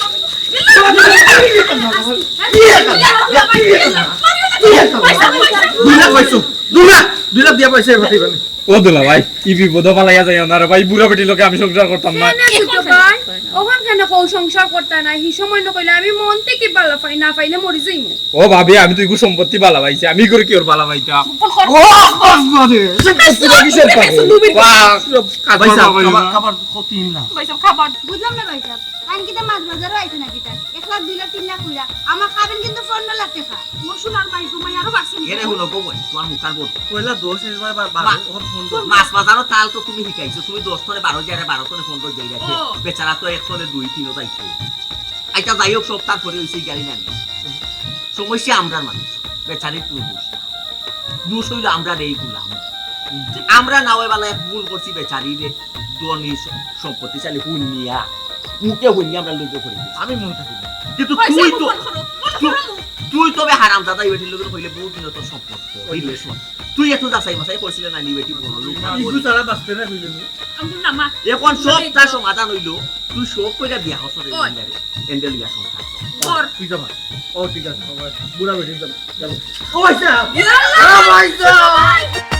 দুই লাখ দিয়া পয়সা এবার দিবেন
ও দুলা ভাই ই বিপদ পালাইয়া যায় না রে ভাই বুড়া বেটির লোকে আমি সংসার করতাম না
ছোট ভাই ওখান কেন কৌ সংসার করতে না হি সময় ন কইলে আমি মন থেকে বালা পাই না পাইলে মরি যাইমু
ও ভাবি আমি তো ইগু সম্পত্তি বালা পাইছি আমি করে কি ওর বালা পাইতাম
ও বাবারে
পুরা কিসের
পয়সা খাবার কত না
পয়সা খাবার
বুঝলাম না ভাই সাহেব আইন কিটা মাছ বাজারও আইছে নাকি তা 1 লাখ 2 লাখ 3 লাখ কইরা আমার খাবেন কিন্তু 15 লাখ টাকা
মোর সোনার মাই গো মাই আরো বাড়ছে
এরে হলো গো বই তোমার মুখার বল
কইলা 10 এবার 12 ওর ফোন
মাছ বাজারও তাল তো তুমি শিখাইছো তুমি 10 টনে 12 যারে 12 টনে 15 যাই রাখে
ও।
বেচারা তো 1 টনে 2-3 যাইতো আইতা যাই হোক সব তারপরে হইছে গাড়ি না সমস্যা আমরার মানুষ বেচারি তুই দোষ হইলো আমরা এই গুলাম আমরা নাওয়ে বেলা ভুল করছি বেচারি রে দনি সম্পত্তিশালী হুনিয়া মুখে হুনিয়া আমরা লোক করে
আমি মন থাকি
কিন্তু তুই তবে হারামজাদা ইবেটির লোকের হইলে বহুত দিন তোর সম্পর্ক রিলেশন তুই এত যাচাই মাসাই করছিলে না নিবেটি বড় লোক
ইগু তারা বাঁচতে না হইলেন
আমি না মা
এখন সব তার সমাধান হইলো তুই সব কইরা বিয়া হছরে এন্ডেল বিয়া সংসার
ওর
ঠিক আছে ও ঠিক আছে বুড়া বেটি চলো ও ভাই সাহেব
ইয়াল্লা
ভাই সাহেব